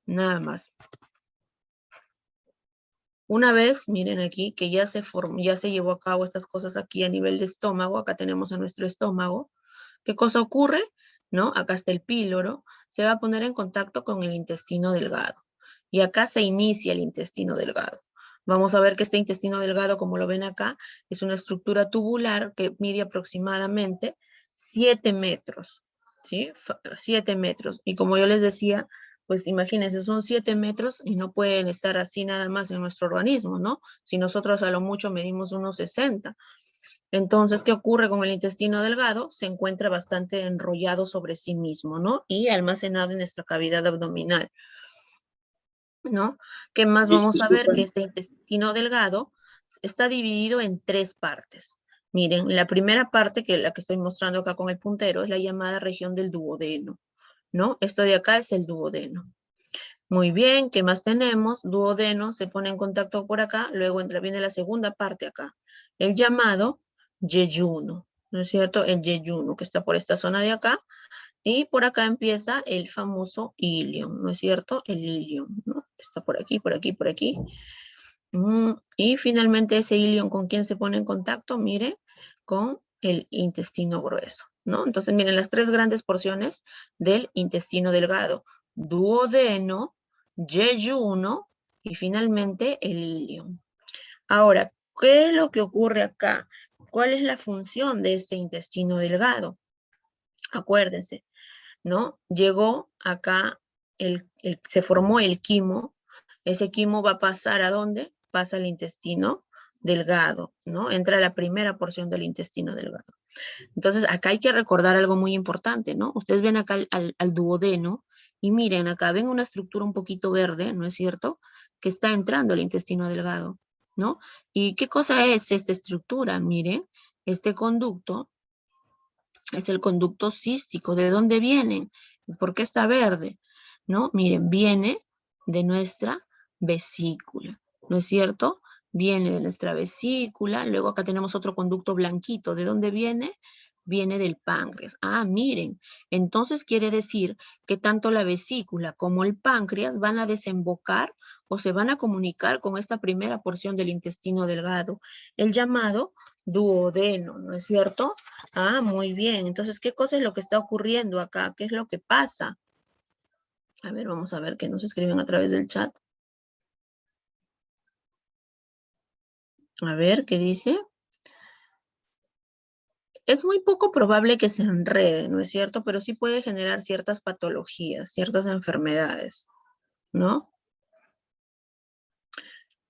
Nada más. Una vez, miren aquí, que ya se llevó a cabo estas cosas aquí a nivel de estómago, acá tenemos a nuestro estómago, ¿qué cosa ocurre? ¿No? Acá está el píloro, se va a poner en contacto con el intestino delgado. Y acá se inicia el intestino delgado. Vamos a ver que este intestino delgado, como lo ven acá, es una estructura tubular que mide aproximadamente 7 metros, ¿sí? 7 metros. Y como yo les decía, pues imagínense, son 7 metros y no pueden estar así nada más en nuestro organismo, ¿no? Si nosotros a lo mucho medimos unos 60. Entonces, ¿qué ocurre con el intestino delgado? Se encuentra bastante enrollado sobre sí mismo, ¿no? Y almacenado en nuestra cavidad abdominal, ¿no? ¿Qué más vamos a ver? Que este intestino delgado está dividido en 3 partes. Miren, la primera parte, que la que estoy mostrando acá con el puntero, es la llamada región del duodeno, ¿no? Esto de acá es el duodeno. Muy bien, ¿qué más tenemos? Duodeno se pone en contacto por acá, luego viene la segunda parte acá, el llamado yeyuno, ¿no es cierto? El yeyuno que está por esta zona de acá, y por acá empieza el famoso ilion, ¿no es cierto? El ilion, ¿no? Está por aquí, por aquí, por aquí. Y finalmente ese ilion, ¿con quién se pone en contacto? Mire, con el intestino grueso, ¿no? Entonces, miren las 3 grandes porciones del intestino delgado. Duodeno, yeyuno y finalmente el ilion. Ahora, ¿qué es lo que ocurre acá? ¿Cuál es la función de este intestino delgado? Acuérdense, ¿no? Llegó acá, se formó el quimo. Ese quimo va a pasar ¿a dónde? Pasa al intestino delgado, ¿no? Entra la primera porción del intestino delgado. Entonces, acá hay que recordar algo muy importante, ¿no? Ustedes ven acá al duodeno y miren, acá ven una estructura un poquito verde, ¿no es cierto? Que está entrando al intestino delgado, ¿no? ¿Y qué cosa es esta estructura? Miren, este conducto es el conducto cístico. ¿De dónde viene? ¿Por qué está verde? ¿No? Miren, viene de nuestra vesícula, ¿no es cierto? Viene de nuestra vesícula, luego acá tenemos otro conducto blanquito. ¿De dónde viene? Viene del páncreas. Ah, miren, entonces quiere decir que tanto la vesícula como el páncreas van a desembocar o se van a comunicar con esta primera porción del intestino delgado, el llamado duodeno, ¿no es cierto? Ah, muy bien. Entonces, ¿qué cosa es lo que está ocurriendo acá? ¿Qué es lo que pasa? A ver, vamos a ver qué nos escriben a través del chat. A ver, ¿qué dice? Es muy poco probable que se enrede, ¿no es cierto? Pero sí puede generar ciertas patologías, ciertas enfermedades, ¿no?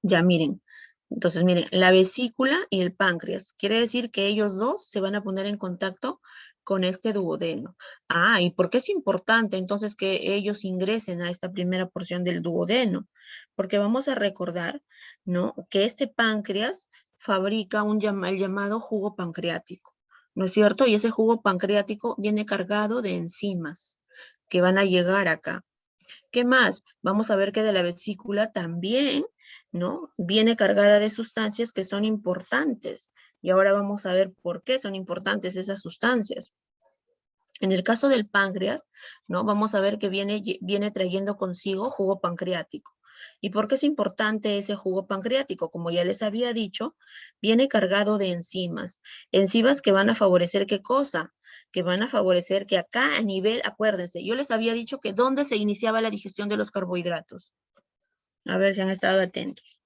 Ya, miren. Entonces, miren, la vesícula y el páncreas. Quiere decir que ellos dos se van a poner en contacto con este duodeno. Ah, ¿y por qué es importante entonces que ellos ingresen a esta primera porción del duodeno? Porque vamos a recordar, ¿no? Que este páncreas fabrica el llamado jugo pancreático, ¿no es cierto? Y ese jugo pancreático viene cargado de enzimas que van a llegar acá. ¿Qué más? Vamos a ver que de la vesícula también, ¿no? Viene cargada de sustancias que son importantes. Y ahora vamos a ver por qué son importantes esas sustancias. En el caso del páncreas, ¿no? Vamos a ver que viene trayendo consigo jugo pancreático. ¿Y por qué es importante ese jugo pancreático? Como ya les había dicho, viene cargado de enzimas. Enzimas que van a favorecer ¿qué cosa? Que van a favorecer que acá a nivel, acuérdense, yo les había dicho que ¿dónde se iniciaba la digestión de los carbohidratos? A ver si han estado atentos.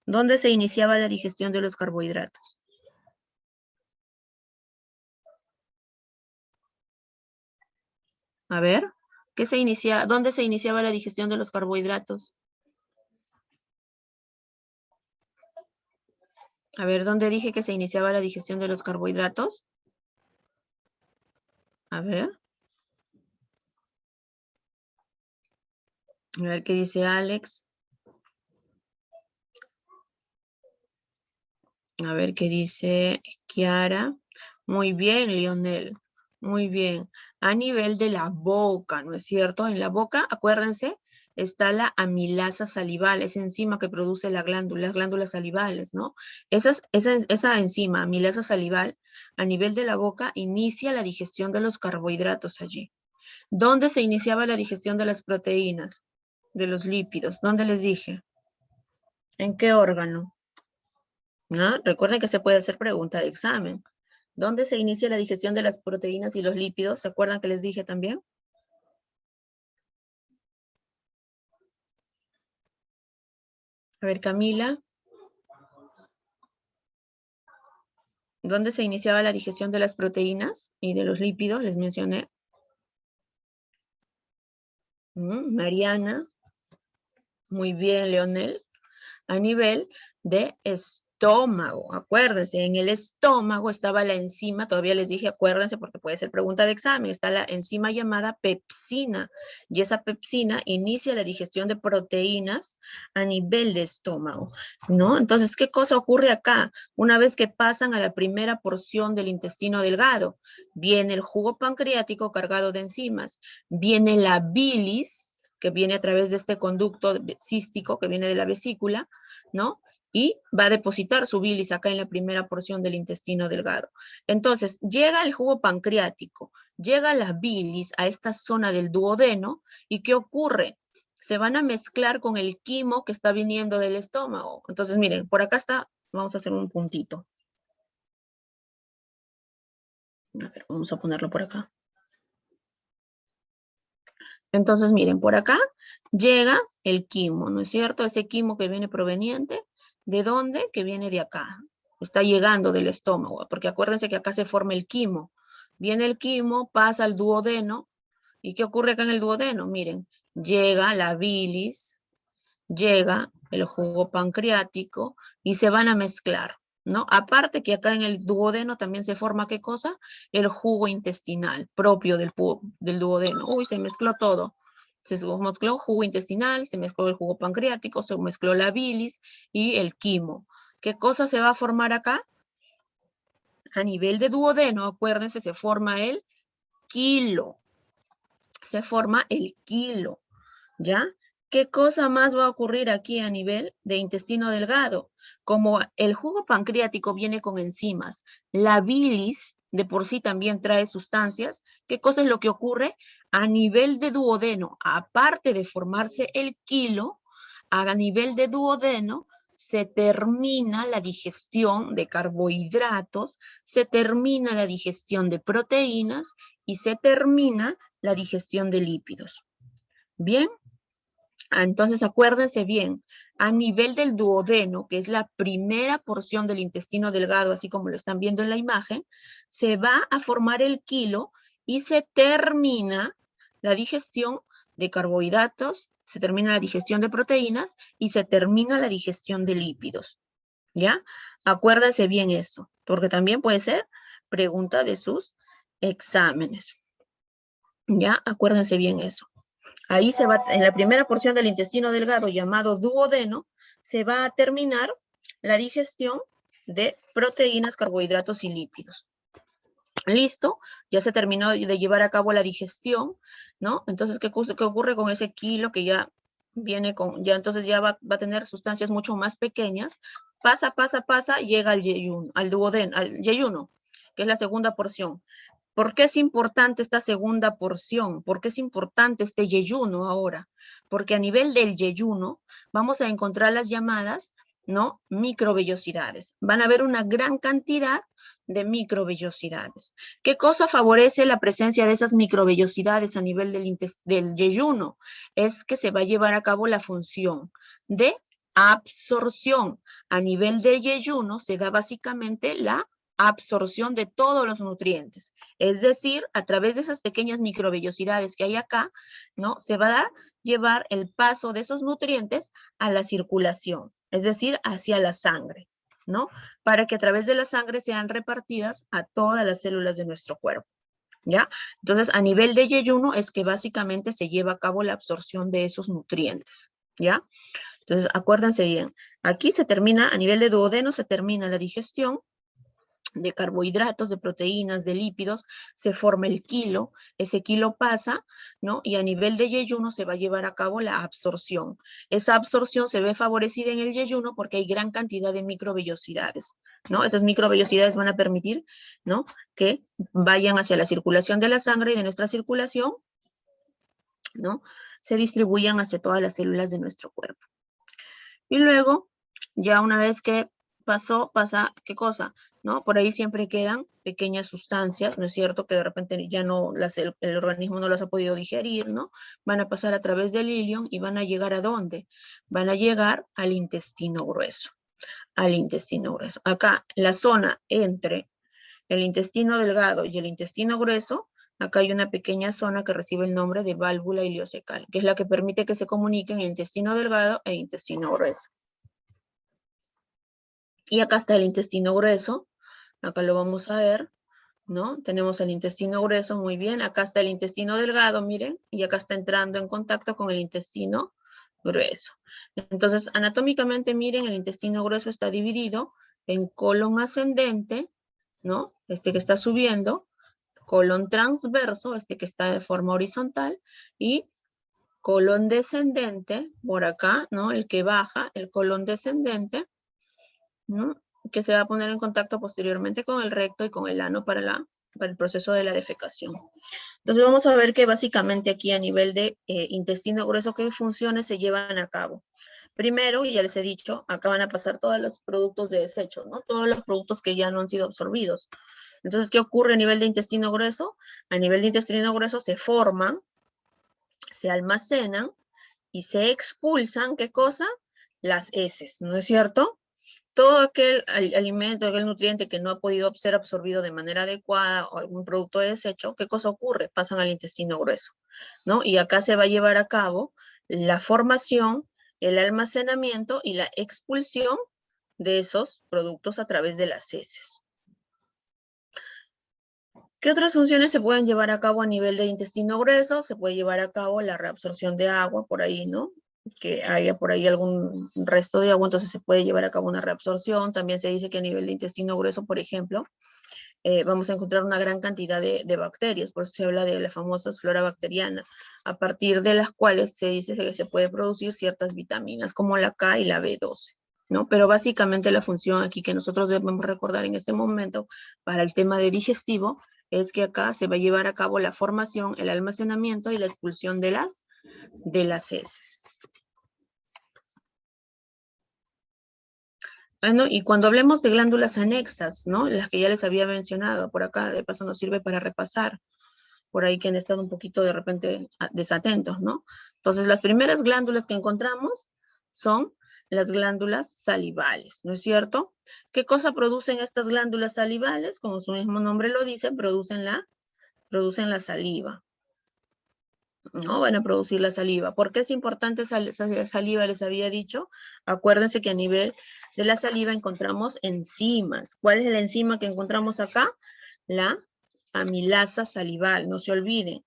¿Dónde se iniciaba la digestión de los carbohidratos? A ver, ¿dónde se iniciaba la digestión de los carbohidratos? A ver, ¿dónde dije que se iniciaba la digestión de los carbohidratos? A ver. A ver qué dice Alex. A ver qué dice Kiara. Muy bien, Lionel. Muy bien. A nivel de la boca, ¿no es cierto? En la boca, acuérdense, está la amilasa salival, esa enzima que produce las glándulas salivales, ¿no? Esa enzima, amilasa salival, a nivel de la boca, inicia la digestión de los carbohidratos allí. ¿Dónde se iniciaba la digestión de las proteínas? De los lípidos. ¿Dónde les dije? ¿En qué órgano? ¿No? Recuerden que se puede hacer pregunta de examen. ¿Dónde se inicia la digestión de las proteínas y los lípidos? ¿Se acuerdan que les dije también? A ver, Camila. ¿Dónde se iniciaba la digestión de las proteínas y de los lípidos? Les mencioné. Mariana. Muy bien, Leonel. A nivel de estómago. Acuérdense, en el estómago estaba la enzima, todavía les dije, acuérdense porque puede ser pregunta de examen, está la enzima llamada pepsina, y esa pepsina inicia la digestión de proteínas a nivel de estómago, ¿no? Entonces, ¿qué cosa ocurre acá? Una vez que pasan a la primera porción del intestino delgado, viene el jugo pancreático cargado de enzimas, viene la bilis, que viene a través de este conducto cístico que viene de la vesícula, ¿no? Y va a depositar su bilis acá en la primera porción del intestino delgado. Entonces, llega el jugo pancreático, llega la bilis a esta zona del duodeno, ¿y qué ocurre? Se van a mezclar con el quimo que está viniendo del estómago. Entonces, miren, por acá está, vamos a hacer un puntito. A ver, vamos a ponerlo por acá. Entonces, miren, por acá llega el quimo, ¿no es cierto? Ese quimo que viene proveniente, ¿de dónde? Que viene de acá. Está llegando del estómago, porque acuérdense que acá se forma el quimo. Viene el quimo, pasa al duodeno. ¿Y qué ocurre acá en el duodeno? Miren, llega la bilis, llega el jugo pancreático y se van a mezclar, ¿no? Aparte que acá en el duodeno también se forma, ¿qué cosa? El jugo intestinal propio del duodeno. Uy, se mezcló todo. Se mezcló jugo intestinal, se mezcló el jugo pancreático, se mezcló la bilis y el quimo. ¿Qué cosa se va a formar acá? A nivel de duodeno, acuérdense, se forma el quilo. Se forma el quilo, ¿ya? ¿Qué cosa más va a ocurrir aquí a nivel de intestino delgado? Como el jugo pancreático viene con enzimas, la bilis de por sí también trae sustancias, ¿qué cosa es lo que ocurre? A nivel de duodeno, aparte de formarse el quilo, a nivel de duodeno se termina la digestión de carbohidratos, se termina la digestión de proteínas y se termina la digestión de lípidos. ¿Bien? Entonces, acuérdense bien, a nivel del duodeno, que es la primera porción del intestino delgado, así como lo están viendo en la imagen, se va a formar el quilo y se termina la digestión de carbohidratos, se termina la digestión de proteínas y se termina la digestión de lípidos. ¿Ya? Acuérdense bien esto, porque también puede ser pregunta de sus exámenes. ¿Ya? Acuérdense bien eso. Ahí se va, en la primera porción del intestino delgado llamado duodeno, se va a terminar la digestión de proteínas, carbohidratos y lípidos. Listo, ya se terminó de llevar a cabo la digestión, ¿no? Entonces, ¿qué ocurre con ese kilo que ya viene con, ya entonces ya va a tener sustancias mucho más pequeñas? Pasa, llega al yeyuno, al duodeno, al yeyuno, que es la segunda porción. ¿Por qué es importante esta segunda porción? ¿Por qué es importante este yeyuno ahora? Porque a nivel del yeyuno vamos a encontrar las llamadas, ¿no? Microvellosidades. Van a haber una gran cantidad de microvellosidades. ¿Qué cosa favorece la presencia de esas microvellosidades a nivel del yeyuno? Es que se va a llevar a cabo la función de absorción. A nivel del yeyuno se da básicamente la absorción de todos los nutrientes. Es decir, a través de esas pequeñas microvellosidades que hay acá, ¿no? Se va a llevar el paso de esos nutrientes a la circulación, es decir, hacia la sangre, ¿no? Para que a través de la sangre sean repartidas a todas las células de nuestro cuerpo, ¿ya? Entonces, a nivel de yeyuno es que básicamente se lleva a cabo la absorción de esos nutrientes, ¿ya? Entonces, acuérdense bien, aquí se termina, a nivel de duodeno se termina la digestión de carbohidratos, de proteínas, de lípidos, se forma el kilo, ese kilo pasa, ¿no? Y a nivel de yeyuno se va a llevar a cabo la absorción. Esa absorción se ve favorecida en el yeyuno porque hay gran cantidad de microvellosidades, ¿no? Esas microvellosidades van a permitir, ¿no? Que vayan hacia la circulación de la sangre y de nuestra circulación, ¿no? Se distribuyan hacia todas las células de nuestro cuerpo. Y luego, ya una vez que pasa, ¿qué cosa? ¿No? Por ahí siempre quedan pequeñas sustancias, ¿no es cierto? Que de repente ya no, el organismo no las ha podido digerir, ¿no? Van a pasar a través del ilion y van a llegar ¿a dónde? Van a llegar al intestino grueso, al intestino grueso. Acá, la zona entre el intestino delgado y el intestino grueso, acá hay una pequeña zona que recibe el nombre de válvula iliocecal, que es la que permite que se comuniquen el intestino delgado e intestino grueso. Y acá está el intestino grueso, acá lo vamos a ver, ¿no? Tenemos el intestino grueso, muy bien. Acá está el intestino delgado, miren, y acá está entrando en contacto con el intestino grueso. Entonces, anatómicamente, miren, el intestino grueso está dividido en colon ascendente, ¿no? Este que está subiendo, colon transverso, este que está de forma horizontal, y colon descendente, por acá, ¿no? El que baja, el colon descendente, ¿no? Que se va a poner en contacto posteriormente con el recto y con el ano para el proceso de la defecación. Entonces vamos a ver que básicamente aquí a nivel de intestino grueso, ¿qué funciones se llevan a cabo? Primero, y ya les he dicho, acá van a pasar todos los productos de desecho, ¿no? Todos los productos que ya no han sido absorbidos. Entonces, ¿qué ocurre a nivel de intestino grueso? A nivel de intestino grueso se forman, se almacenan y se expulsan, ¿qué cosa? Las heces, ¿no es cierto? Todo aquel alimento, aquel nutriente que no ha podido ser absorbido de manera adecuada o algún producto de desecho, ¿qué cosa ocurre? Pasan al intestino grueso, ¿no? Y acá se va a llevar a cabo la formación, el almacenamiento y la expulsión de esos productos a través de las heces. ¿Qué otras funciones se pueden llevar a cabo a nivel de intestino grueso? Se puede llevar a cabo la reabsorción de agua por ahí, ¿no? Que haya por ahí algún resto de agua, entonces se puede llevar a cabo una reabsorción. También se dice que a nivel de intestino grueso, por ejemplo, vamos a encontrar una gran cantidad de bacterias, por eso se habla de las famosas flora bacteriana, a partir de las cuales se dice que se puede producir ciertas vitaminas, como la K y la B12, ¿no? Pero básicamente la función aquí que nosotros debemos recordar en este momento para el tema de digestivo es que acá se va a llevar a cabo la formación, el almacenamiento y la expulsión de las heces. Bueno, y cuando hablemos de glándulas anexas, ¿no? Las que ya les había mencionado, por acá de paso nos sirve para repasar, por ahí que han estado un poquito de repente desatentos, ¿no? Entonces, las primeras glándulas que encontramos son las glándulas salivales, ¿no es cierto? ¿Qué cosa producen estas glándulas salivales? Como su mismo nombre lo dice, producen la saliva. No van a producir la saliva. ¿Por qué es importante esa saliva? Les había dicho. Acuérdense que a nivel de la saliva encontramos enzimas. ¿Cuál es la enzima que encontramos acá? La amilasa salival, no se olviden,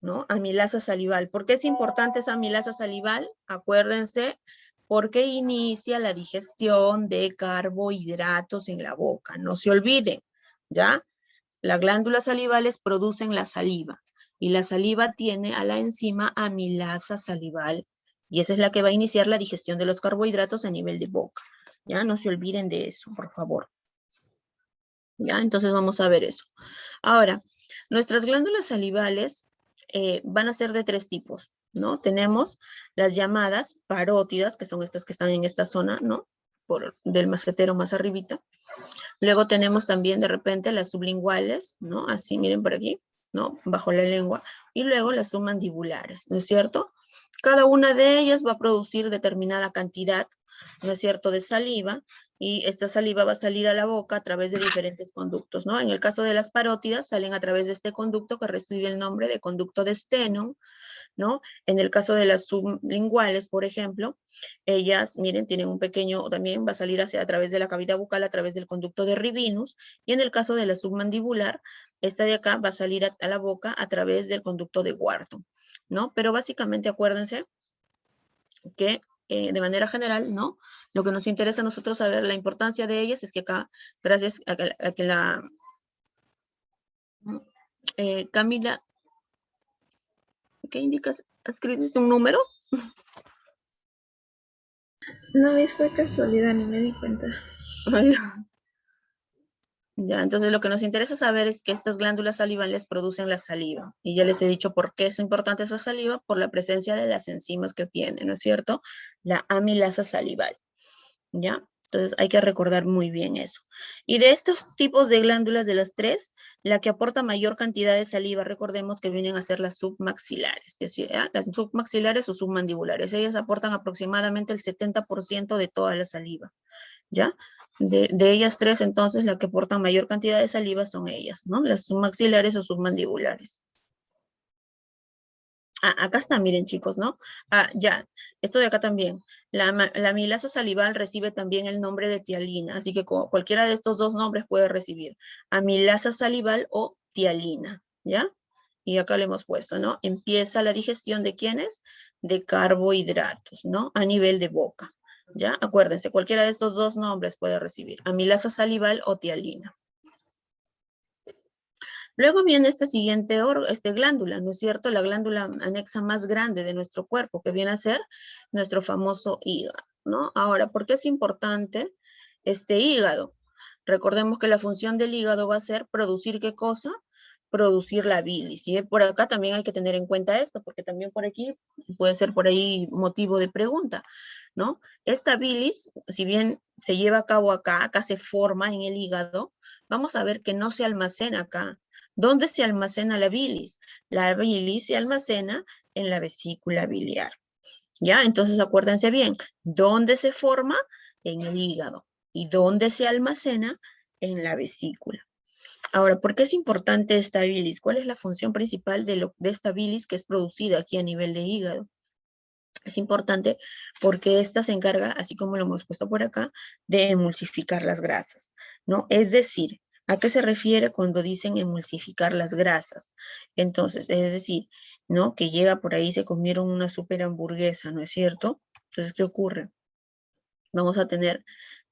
¿no? Amilasa salival. ¿Por qué es importante esa amilasa salival? Acuérdense, porque inicia la digestión de carbohidratos en la boca. No se olviden, ¿ya? Las glándulas salivales producen la saliva y la saliva tiene a la enzima amilasa salival y esa es la que va a iniciar la digestión de los carbohidratos a nivel de boca. Ya, no se olviden de eso, por favor. Ya, entonces vamos a ver eso. Ahora, nuestras glándulas salivales van a ser de 3 tipos, ¿no? Tenemos las llamadas parótidas, que son estas que están en esta zona, ¿no? Del mastetero más arribita. Luego tenemos también de repente las sublinguales, ¿no? Así, miren por aquí, ¿no? Bajo la lengua. Y luego las submandibulares, ¿no es cierto? Cada una de ellas va a producir determinada cantidad, ¿no es cierto?, de saliva, y esta saliva va a salir a la boca a través de diferentes conductos, ¿no? En el caso de las parótidas, salen a través de este conducto que recibe el nombre de conducto de Stenum, ¿no? En el caso de las sublinguales, por ejemplo, ellas, miren, tienen un pequeño, también va a salir a través de la cavidad bucal a través del conducto de Rivinus, y en el caso de la submandibular, esta de acá va a salir a la boca a través del conducto de Wharton, ¿no? Pero básicamente acuérdense que de manera general, ¿no? Lo que nos interesa a nosotros saber la importancia de ellas es que acá, gracias a que la Camila, ¿qué indicas? ¿Escribiste un número? No, fue casualidad, ni me di cuenta. Ya, entonces lo que nos interesa saber es que estas glándulas salivales producen la saliva. Y ya les he dicho por qué es importante esa saliva, por la presencia de las enzimas que tiene, ¿no es cierto? La amilasa salival, ¿ya? Entonces hay que recordar muy bien eso. Y de estos tipos de glándulas de las 3, la que aporta mayor cantidad de saliva, recordemos que vienen a ser las submaxilares, es decir, las submaxilares o submandibulares. Ellas aportan aproximadamente el 70% de toda la saliva, ¿ya? De ellas 3, entonces, la que aportan mayor cantidad de saliva son ellas, ¿no? Las submaxilares o submandibulares. Acá está, miren, chicos, ¿no? Ya, esto de acá también. La amilasa salival recibe también el nombre de tialina, así que cualquiera de estos 2 nombres puede recibir amilasa salival o tialina, ¿ya? Y acá le hemos puesto, ¿no? Empieza la digestión de ¿quiénes? De carbohidratos, ¿no? A nivel de boca, ¿ya? Acuérdense, cualquiera de estos 2 nombres puede recibir amilasa salival o tialina. Luego viene este siguiente glándula, ¿no es cierto? La glándula anexa más grande de nuestro cuerpo, que viene a ser nuestro famoso hígado, ¿no? Ahora, ¿por qué es importante este hígado? Recordemos que la función del hígado va a ser producir ¿qué cosa? Producir la bilis. Y por acá también hay que tener en cuenta esto, porque también por aquí puede ser por ahí motivo de pregunta, ¿no? Esta bilis, si bien se lleva a cabo acá se forma en el hígado, vamos a ver que no se almacena acá. ¿Dónde se almacena la bilis? La bilis se almacena en la vesícula biliar. ¿Ya? Entonces acuérdense bien, ¿dónde se forma? En el hígado. ¿Y dónde se almacena? En la vesícula. Ahora, ¿por qué es importante esta bilis? ¿Cuál es la función principal de esta bilis que es producida aquí a nivel de hígado? Es importante porque esta se encarga, así como lo hemos puesto por acá, de emulsificar las grasas, ¿no? Es decir, ¿a qué se refiere cuando dicen emulsificar las grasas? Entonces, es decir, ¿no? Que llega por ahí, se comieron una super hamburguesa, ¿no es cierto? Entonces, ¿qué ocurre? Vamos a tener,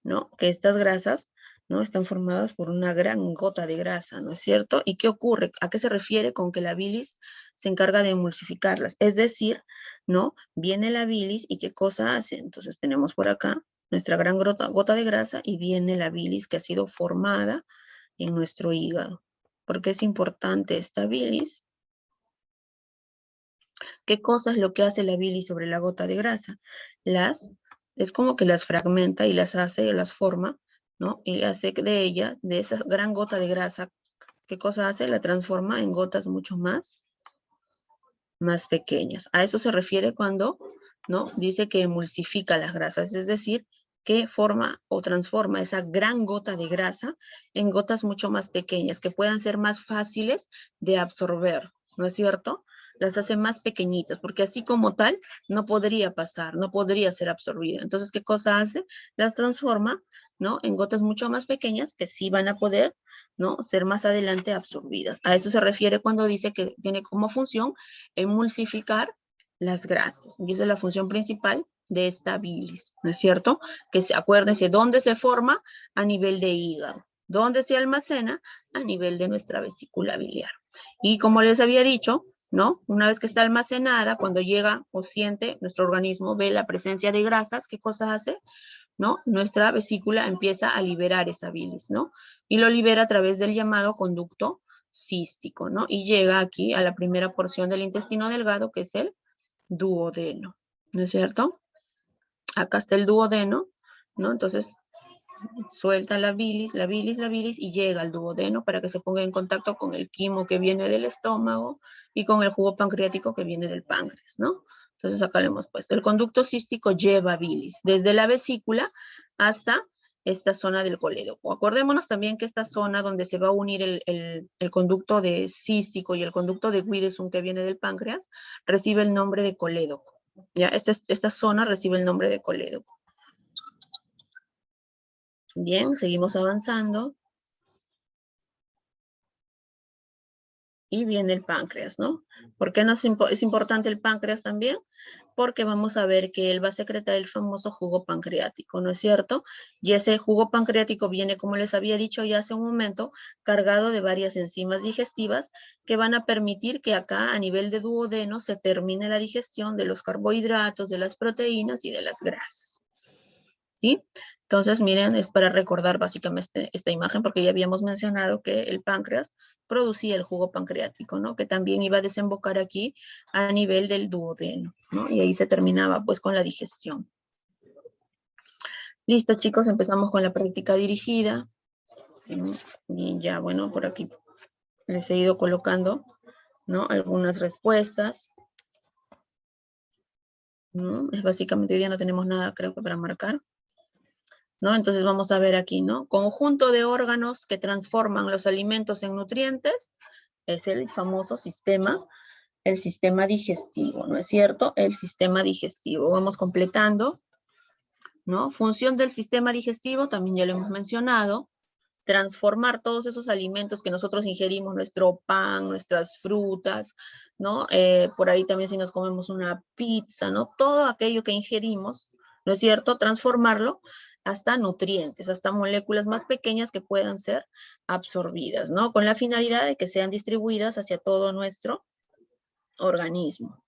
¿no? Que estas grasas, ¿no? Están formadas por una gran gota de grasa, ¿no es cierto? ¿Y qué ocurre? ¿A qué se refiere con que la bilis se encarga de emulsificarlas? Es decir, ¿no? Viene la bilis y ¿qué cosa hace? Entonces tenemos por acá nuestra gran gota de grasa y viene la bilis que ha sido formada en nuestro hígado. ¿Por qué es importante esta bilis? ¿Qué cosa es lo que hace la bilis sobre la gota de grasa? Las Es como que las fragmenta y las hace, las forma, ¿no? Y hace de ella, de esa gran gota de grasa, ¿qué cosa hace? La transforma en gotas mucho más pequeñas. A eso se refiere cuando, ¿no? Dice que emulsifica las grasas, es decir, que forma o transforma esa gran gota de grasa en gotas mucho más pequeñas, que puedan ser más fáciles de absorber, ¿no es cierto? Las hace más pequeñitas, porque así como tal no podría pasar, no podría ser absorbida. Entonces, ¿qué cosa hace? Las transforma, ¿no? En gotas mucho más pequeñas que sí van a poder, ¿no? Ser más adelante absorbidas. A eso se refiere cuando dice que tiene como función emulsificar las grasas. Y esa es la función principal de esta bilis, ¿no es cierto? Que acuérdense, ¿dónde se forma? A nivel de hígado. ¿Dónde se almacena? A nivel de nuestra vesícula biliar. Y como les había dicho, ¿no? Una vez que está almacenada, cuando llega o siente, nuestro organismo ve la presencia de grasas, ¿qué cosa hace? ¿No? Nuestra vesícula empieza a liberar esa bilis, ¿no? Y lo libera a través del llamado conducto cístico, ¿no? Y llega aquí a la primera porción del intestino delgado, que es el duodeno, ¿no es cierto? Acá está el duodeno, ¿no? Entonces suelta la bilis, y llega al duodeno para que se ponga en contacto con el quimo que viene del estómago y con el jugo pancreático que viene del páncreas, ¿no? Entonces acá le hemos puesto. El conducto cístico lleva bilis desde la vesícula hasta esta zona del colédoco. Acordémonos también que esta zona donde se va a unir el conducto de cístico y el conducto de Widdesdorf que viene del páncreas, recibe el nombre de colédoco. ¿Ya? Esta zona recibe el nombre de colédoco. Bien, seguimos avanzando. Y viene el páncreas, ¿no? ¿Por qué es importante el páncreas también? Porque vamos a ver que él va a secretar el famoso jugo pancreático, ¿no es cierto? Y ese jugo pancreático viene, como les había dicho ya hace un momento, cargado de varias enzimas digestivas que van a permitir que acá a nivel de duodeno se termine la digestión de los carbohidratos, de las proteínas y de las grasas. ¿Sí? Entonces, miren, es para recordar básicamente esta imagen, porque ya habíamos mencionado que el páncreas producía el jugo pancreático, ¿no? Que también iba a desembocar aquí a nivel del duodeno, ¿no? Y ahí se terminaba, pues, con la digestión. Listo, chicos, empezamos con la práctica dirigida. Y ya, bueno, por aquí les he ido colocando, ¿no? Algunas respuestas. ¿No? Es básicamente, hoy día no tenemos nada, creo que para marcar. ¿No? Entonces vamos a ver aquí, ¿no? Conjunto de órganos que transforman los alimentos en nutrientes es el famoso sistema, el sistema digestivo, ¿no es cierto? El sistema digestivo. Vamos completando, ¿no? Función del sistema digestivo, también ya lo hemos mencionado, transformar todos esos alimentos que nosotros ingerimos, nuestro pan, nuestras frutas, ¿no? Por ahí también si nos comemos una pizza, ¿no? Todo aquello que ingerimos, ¿no es cierto? Transformarlo hasta nutrientes, hasta moléculas más pequeñas que puedan ser absorbidas, ¿no? Con la finalidad de que sean distribuidas hacia todo nuestro organismo.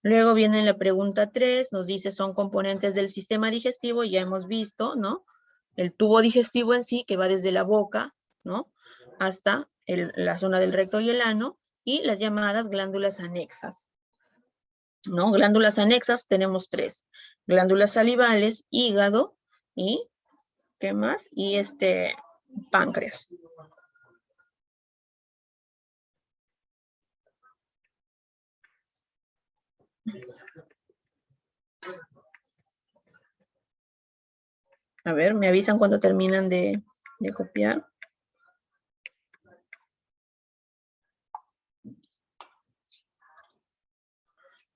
Luego viene la pregunta 3, nos dice son componentes del sistema digestivo, ya hemos visto, ¿no? El tubo digestivo en sí, que va desde la boca, ¿no? Hasta la zona del recto y el ano, y las llamadas glándulas anexas, ¿no? Glándulas anexas tenemos 3, glándulas salivales, hígado, y, ¿qué más? Y páncreas. A ver, me avisan cuando terminan de copiar.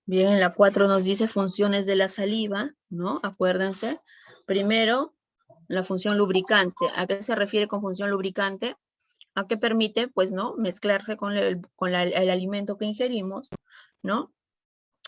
Bien, en la 4 nos dice funciones de la saliva, ¿no? Acuérdense. Primero, la función lubricante. ¿A qué se refiere con función lubricante? A que permite, pues, ¿no? Mezclarse con el alimento que ingerimos, ¿no?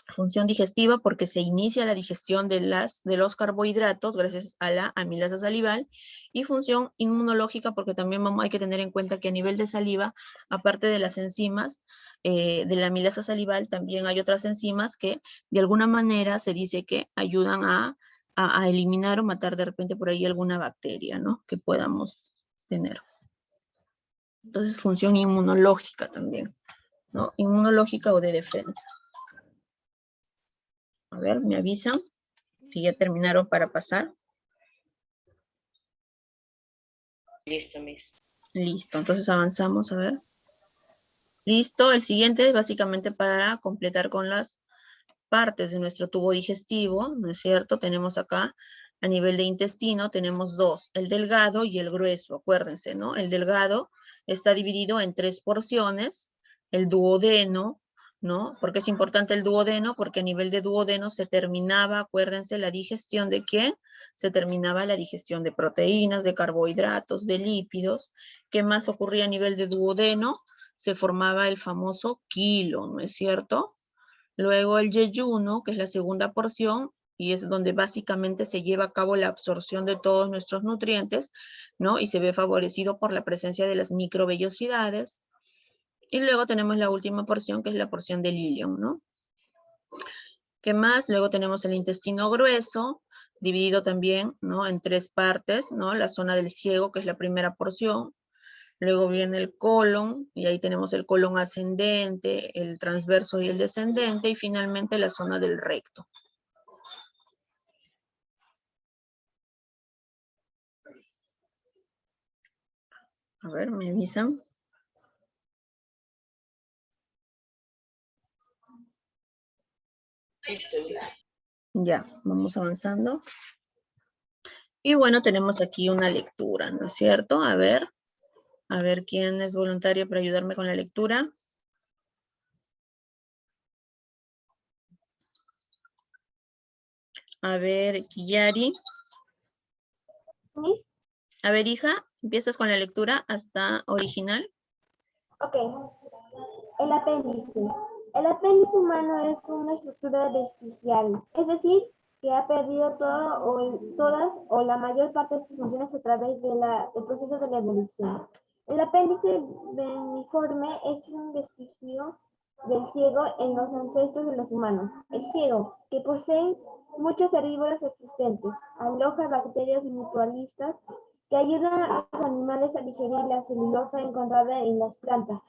Función digestiva porque se inicia la digestión de los carbohidratos gracias a la amilasa salival, y función inmunológica porque también hay que tener en cuenta que a nivel de saliva, aparte de las enzimas de la amilasa salival, también hay otras enzimas que de alguna manera se dice que ayudan a eliminar o matar de repente por ahí alguna bacteria, ¿no? Que podamos tener. Entonces, función inmunológica también, ¿no? Inmunológica o de defensa. A ver, ¿me avisan? Si ya terminaron para pasar. Listo, Miss. Listo, entonces avanzamos, a ver. Listo, el siguiente es básicamente para completar con las partes de nuestro tubo digestivo, ¿no es cierto? Tenemos acá, a nivel de intestino, tenemos dos, el delgado y el grueso, acuérdense, ¿no? El delgado está dividido en 3 porciones, el duodeno, ¿no? ¿Por qué es importante el duodeno? Porque a nivel de duodeno se terminaba, acuérdense, la digestión de ¿qué? Se terminaba la digestión de proteínas, de carbohidratos, de lípidos. ¿Qué más ocurría a nivel de duodeno? Se formaba el famoso quilo, ¿no es cierto? Luego el yeyuno, que es la segunda porción, y es donde básicamente se lleva a cabo la absorción de todos nuestros nutrientes, ¿no? Y se ve favorecido por la presencia de las microvellosidades. Y luego tenemos la última porción, que es la porción del ilion, ¿no? ¿Qué más? Luego tenemos el intestino grueso, dividido también, ¿no? En 3 partes, ¿no? La zona del ciego, que es la primera porción. Luego viene el colon, y ahí tenemos el colon ascendente, el transverso y el descendente, y finalmente la zona del recto. A ver, me avisan. Listo, Miss. Ya, vamos avanzando. Y bueno, tenemos aquí una lectura, ¿no es cierto? A ver quién es voluntario para ayudarme con la lectura. A ver, Kiyari. Miss. A ver, hija, empiezas con la lectura hasta original. Ok. El apéndice. El apéndice humano es una estructura vestigial, es decir, que ha perdido todas o la mayor parte de sus funciones a través del proceso de la evolución. El apéndice veniforme es un vestigio del ciego en los ancestros de los humanos. El ciego, que posee muchos herbívoros existentes, aloja bacterias mutualistas que ayudan a los animales a digerir la celulosa encontrada en las plantas.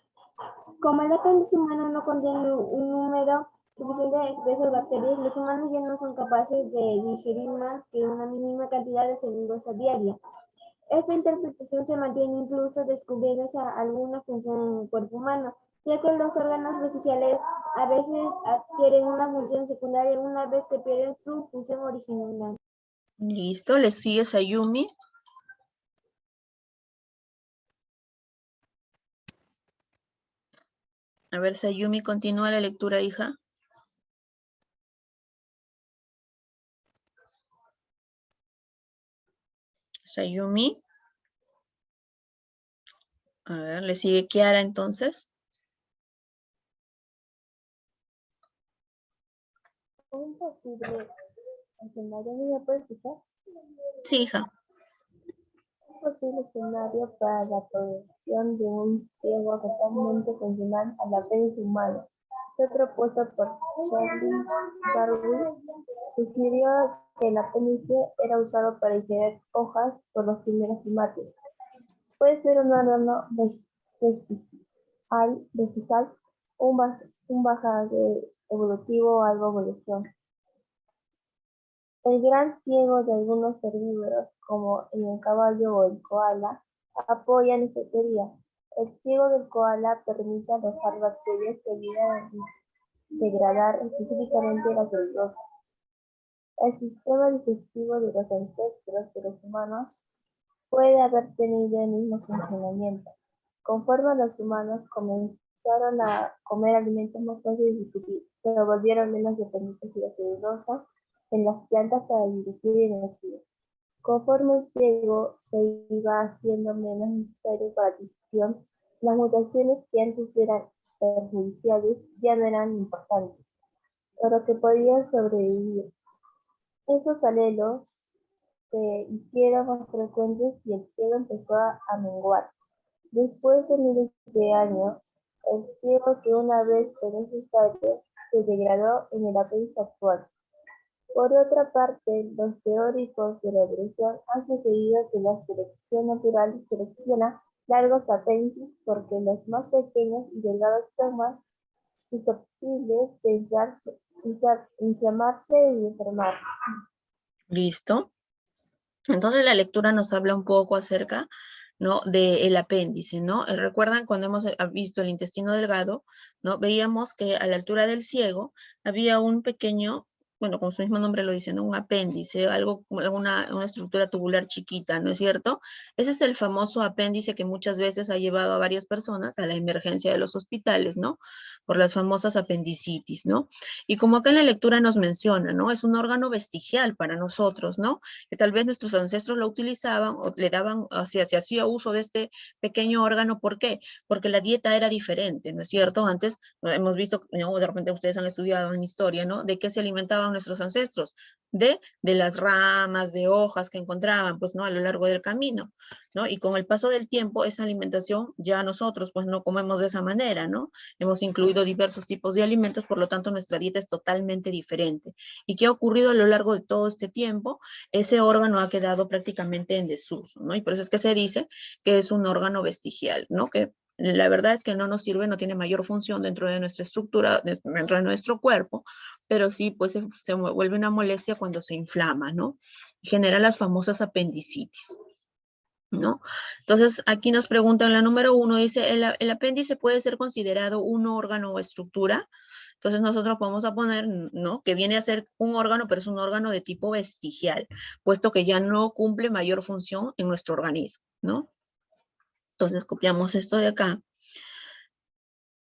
Como el apéndice humano no contiene un número suficiente de esas bacterias, los humanos ya no son capaces de digerir más que una mínima cantidad de celulosa diaria. Esta interpretación se mantiene incluso descubriéndose alguna función en el cuerpo humano, ya que los órganos vestigiales a veces adquieren una función secundaria una vez que pierden su función original. Listo, le sigue Sayumi. A ver, Sayumi, continúa la lectura, hija. Sayumi. A ver, le sigue Kiara entonces. ¿Un posible escenario me puede escuchar? Sí, hija. Un posible escenario para la producción de un ciego totalmente funcional al apéndice humano fue propuesto por Charles Darwin. Sugirió que el apéndice era usado para digerir hojas por los primeros primates. Puede ser un órgano vestigial, un bagaje evolutivo o algo evolución. El gran ciego de algunos herbívoros, como el caballo o el koala, apoyan esta teoría. El ciego del koala permite alojar bacterias que ayudan a degradar específicamente la celulosa. El sistema digestivo de los ancestros de los humanos puede haber tenido el mismo funcionamiento. Conforme los humanos comenzaron a comer alimentos más fáciles de digerir, se volvieron menos dependientes de la celulosa en las plantas para dirigir energía. Conforme el ciego se iba haciendo menos necesario para la digestión, las mutaciones que antes eran perjudiciales ya no eran importantes, pero que podían sobrevivir. Esos alelos se hicieron más frecuentes y el ciego empezó a menguar. Después de miles de años, el ciego que una vez fue necesario se degradó en el apéndice actual. Por otra parte, los teóricos de la evolución han sugerido que la selección natural selecciona largos apéndices porque los más pequeños y delgados son más susceptibles de inflamarse y enfermar. ¿Listo? Entonces la lectura nos habla un poco acerca, ¿no?, del apéndice, ¿no? Recuerdan cuando hemos visto el intestino delgado, ¿no? Veíamos que a la altura del ciego había un pequeño, bueno, como su mismo nombre lo dice, ¿no?, un apéndice, algo como una estructura tubular chiquita, ¿no es cierto? Ese es el famoso apéndice que muchas veces ha llevado a varias personas a la emergencia de los hospitales, ¿no? Por las famosas apendicitis, ¿no? Y como acá en la lectura nos menciona, ¿no? Es un órgano vestigial para nosotros, ¿no? Que tal vez nuestros ancestros lo utilizaban o le daban, o sea, se hacía uso de este pequeño órgano. ¿Por qué? Porque la dieta era diferente, ¿no es cierto? Antes hemos visto, ¿no?, de repente ustedes han estudiado en historia, ¿no?, de qué se alimentaban nuestros ancestros, de las ramas, de hojas que encontraban, pues, ¿no?, a lo largo del camino, ¿no? Y con el paso del tiempo, esa alimentación ya nosotros, pues, no comemos de esa manera, ¿no? Hemos incluido diversos tipos de alimentos, por lo tanto, nuestra dieta es totalmente diferente. ¿Y qué ha ocurrido a lo largo de todo este tiempo? Ese órgano ha quedado prácticamente en desuso, ¿no? Y por eso es que se dice que es un órgano vestigial, ¿no? Que la verdad es que no nos sirve, no tiene mayor función dentro de nuestra estructura, dentro de nuestro cuerpo, pero sí, pues se vuelve una molestia cuando se inflama, ¿no? Genera las famosas apendicitis, ¿no? Entonces, aquí nos preguntan la número 1, dice, ¿el apéndice puede ser considerado un órgano o estructura? Entonces nosotros vamos a poner, ¿no?, que viene a ser un órgano, pero es un órgano de tipo vestigial, puesto que ya no cumple mayor función en nuestro organismo, ¿no? Entonces copiamos esto de acá.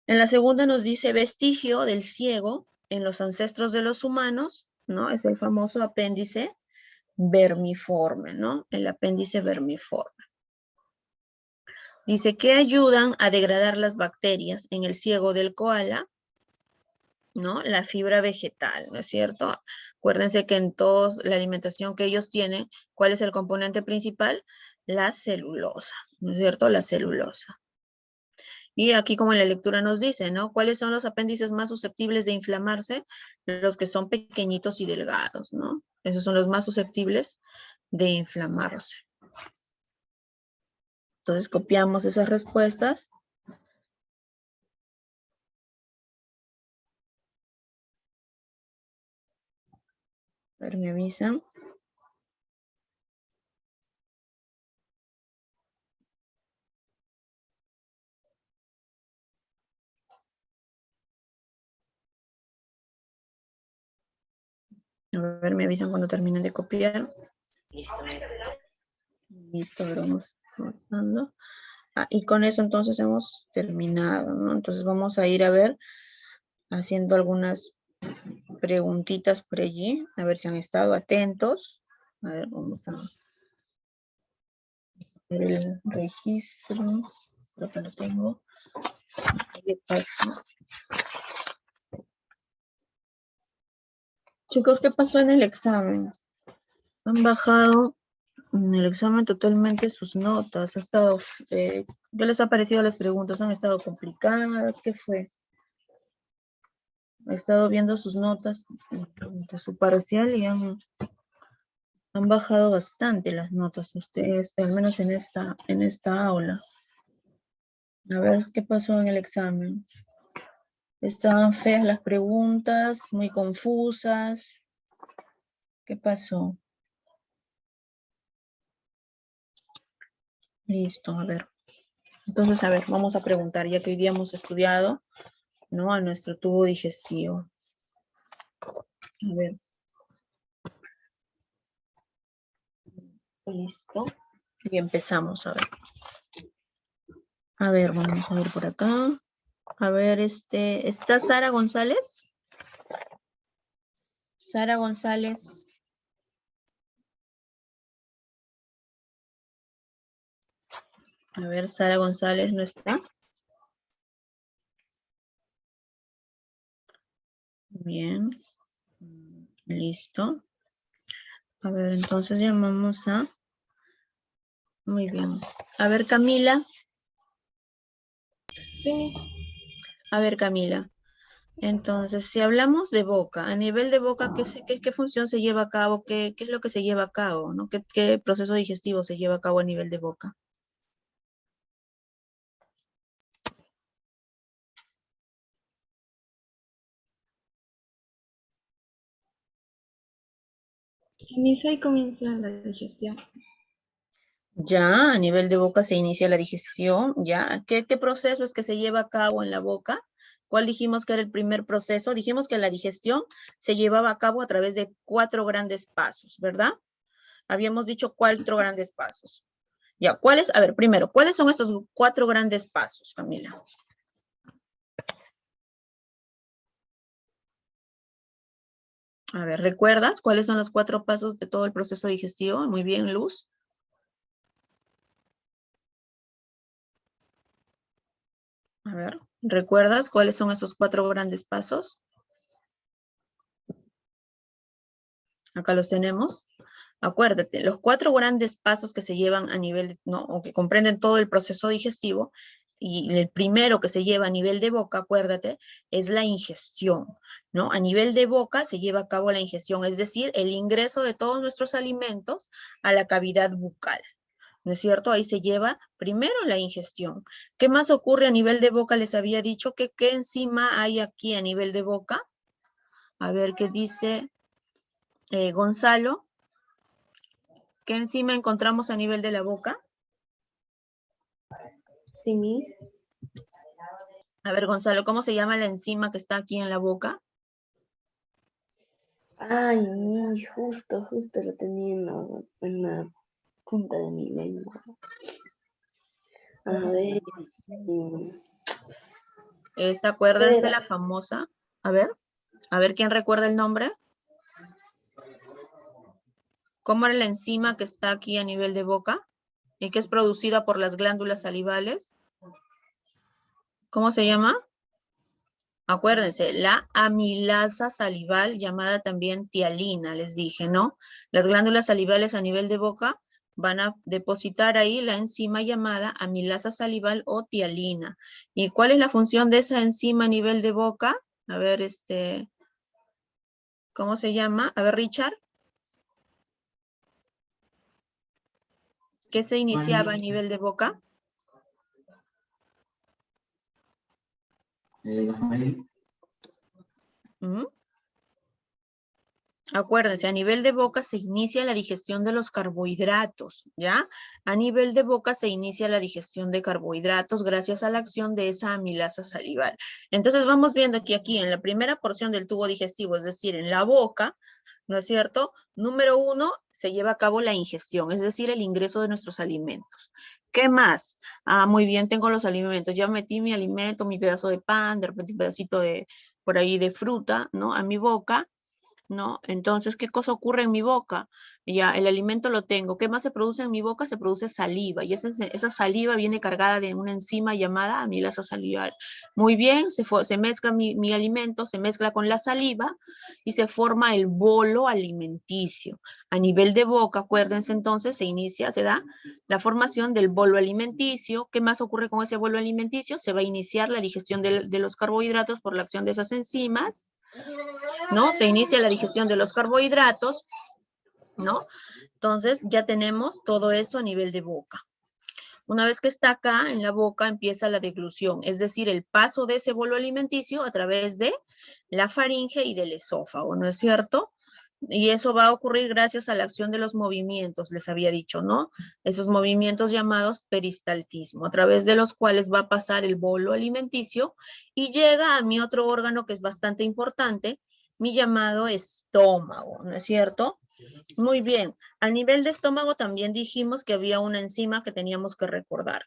En la segunda nos dice vestigio del ciego en los ancestros de los humanos, ¿no? Es el famoso apéndice vermiforme, ¿no? El apéndice vermiforme. Dice que ayudan a degradar las bacterias en el ciego del koala, ¿no? La fibra vegetal, ¿no es cierto? Acuérdense que en toda la alimentación que ellos tienen, ¿cuál es el componente principal? La celulosa, ¿no es cierto? La celulosa. Y aquí, como en la lectura nos dice, ¿no? ¿Cuáles son los apéndices más susceptibles de inflamarse? Los que son pequeñitos y delgados, ¿no? Esos son los más susceptibles de inflamarse. Entonces copiamos esas respuestas. A ver, me avisan. A ver, me avisan cuando terminen de copiar. Listo, Miss. Listo, vamos avanzando. Y con eso entonces hemos terminado, ¿no? Entonces vamos a ir a ver, haciendo algunas preguntitas por allí, a ver si han estado atentos. A ver, vamos a ver el registro. Creo que lo tengo. ¿Qué pasa? Chicos, ¿qué pasó en el examen? Han bajado en el examen totalmente sus notas. Ha estado, ¿qué les ha parecido las preguntas? ¿Han estado complicadas? ¿Qué fue? He estado viendo sus notas de su parcial y han bajado bastante las notas ustedes, al menos en esta aula. A ver qué pasó en el examen. Estaban feas las preguntas, muy confusas. ¿Qué pasó? Listo, a ver. Entonces, a ver, vamos a preguntar, ya que hoy día hemos estudiado, ¿no?, a nuestro tubo digestivo. A ver. Listo. Y empezamos, a ver. A ver, vamos a ver por acá. A ver, ¿está Sara González? Sara González. A ver, Sara González no está. Bien. Listo. A ver, entonces llamamos a... Muy bien. A ver, Camila. Sí, Miss. A ver, Camila. Entonces, si hablamos de boca, a nivel de boca, ¿qué función se lleva a cabo? ¿Qué es lo que se lleva a cabo, ¿no? ¿Qué proceso digestivo se lleva a cabo a nivel de boca? Inicia y comienza la digestión. Ya, a nivel de boca se inicia la digestión, ya. ¿Qué proceso es que se lleva a cabo en la boca? ¿Cuál dijimos que era el primer proceso? Dijimos que la digestión se llevaba a cabo a través de 4 grandes pasos, ¿verdad? Habíamos dicho 4 grandes pasos. Ya, ¿cuáles? A ver, primero, ¿cuáles son estos 4 grandes pasos, Camila? A ver, ¿recuerdas cuáles son los 4 pasos de todo el proceso digestivo? Muy bien, Luz. A ver, ¿recuerdas cuáles son esos 4 grandes pasos? Acá los tenemos. Acuérdate, los 4 grandes pasos que se llevan a nivel, ¿no? O que comprenden todo el proceso digestivo, y el primero que se lleva a nivel de boca, acuérdate, es la ingestión, ¿no? A nivel de boca se lleva a cabo la ingestión, es decir, el ingreso de todos nuestros alimentos a la cavidad bucal, ¿no es cierto? Ahí se lleva primero la ingestión. ¿Qué más ocurre a nivel de boca? Les había dicho que qué enzima hay aquí a nivel de boca. A ver qué dice Gonzalo. ¿Qué enzima encontramos a nivel de la boca? Sí, Miss. A ver, Gonzalo, ¿cómo se llama la enzima que está aquí en la boca? Ay, Miss, justo lo tenía en la punta de mi lengua. A ver, Acuérdense era, la famosa. A ver, ¿quién recuerda el nombre? ¿Cómo era la enzima que está aquí a nivel de boca y que es producida por las glándulas salivales? ¿Cómo se llama? Acuérdense, la amilasa salival, llamada también tialina, les dije, ¿no? Las glándulas salivales a nivel de boca van a depositar ahí la enzima llamada amilasa salival o tialina. ¿Y cuál es la función de esa enzima a nivel de boca? A ver, ¿cómo se llama? A ver, Richard. ¿Qué se iniciaba a nivel de boca? ¿Mm? Acuérdense, a nivel de boca se inicia la digestión de los carbohidratos, ¿ya? A nivel de boca se inicia la digestión de carbohidratos gracias a la acción de esa amilasa salival. Entonces vamos viendo que aquí en la primera porción del tubo digestivo, es decir, en la boca, ¿no es cierto? Número 1, se lleva a cabo la ingestión, es decir, el ingreso de nuestros alimentos. ¿Qué más? Ah, muy bien, tengo los alimentos. Ya metí mi alimento, mi pedazo de pan, de repente un pedacito de, por ahí de fruta, ¿no? A mi boca, ¿no? Entonces, ¿qué cosa ocurre en mi boca? Ya, el alimento lo tengo. ¿Qué más se produce en mi boca? Se produce saliva, y esa saliva viene cargada de una enzima llamada amilasa salival. Muy bien, se mezcla mi alimento, se mezcla con la saliva, y se forma el bolo alimenticio. A nivel de boca, acuérdense entonces, se da la formación del bolo alimenticio. ¿Qué más ocurre con ese bolo alimenticio? Se va a iniciar la digestión de los carbohidratos por la acción de esas enzimas, ¿no? Se inicia la digestión de los carbohidratos, ¿no? Entonces ya tenemos todo eso a nivel de boca. Una vez que está acá en la boca empieza la deglución, es decir, el paso de ese bolo alimenticio a través de la faringe y del esófago, ¿no es cierto? Y eso va a ocurrir gracias a la acción de los movimientos, les había dicho, ¿no? Esos movimientos llamados peristaltismo, a través de los cuales va a pasar el bolo alimenticio y llega a mi otro órgano que es bastante importante, mi llamado estómago, ¿no es cierto? Muy bien. A nivel de estómago también dijimos que había una enzima que teníamos que recordar.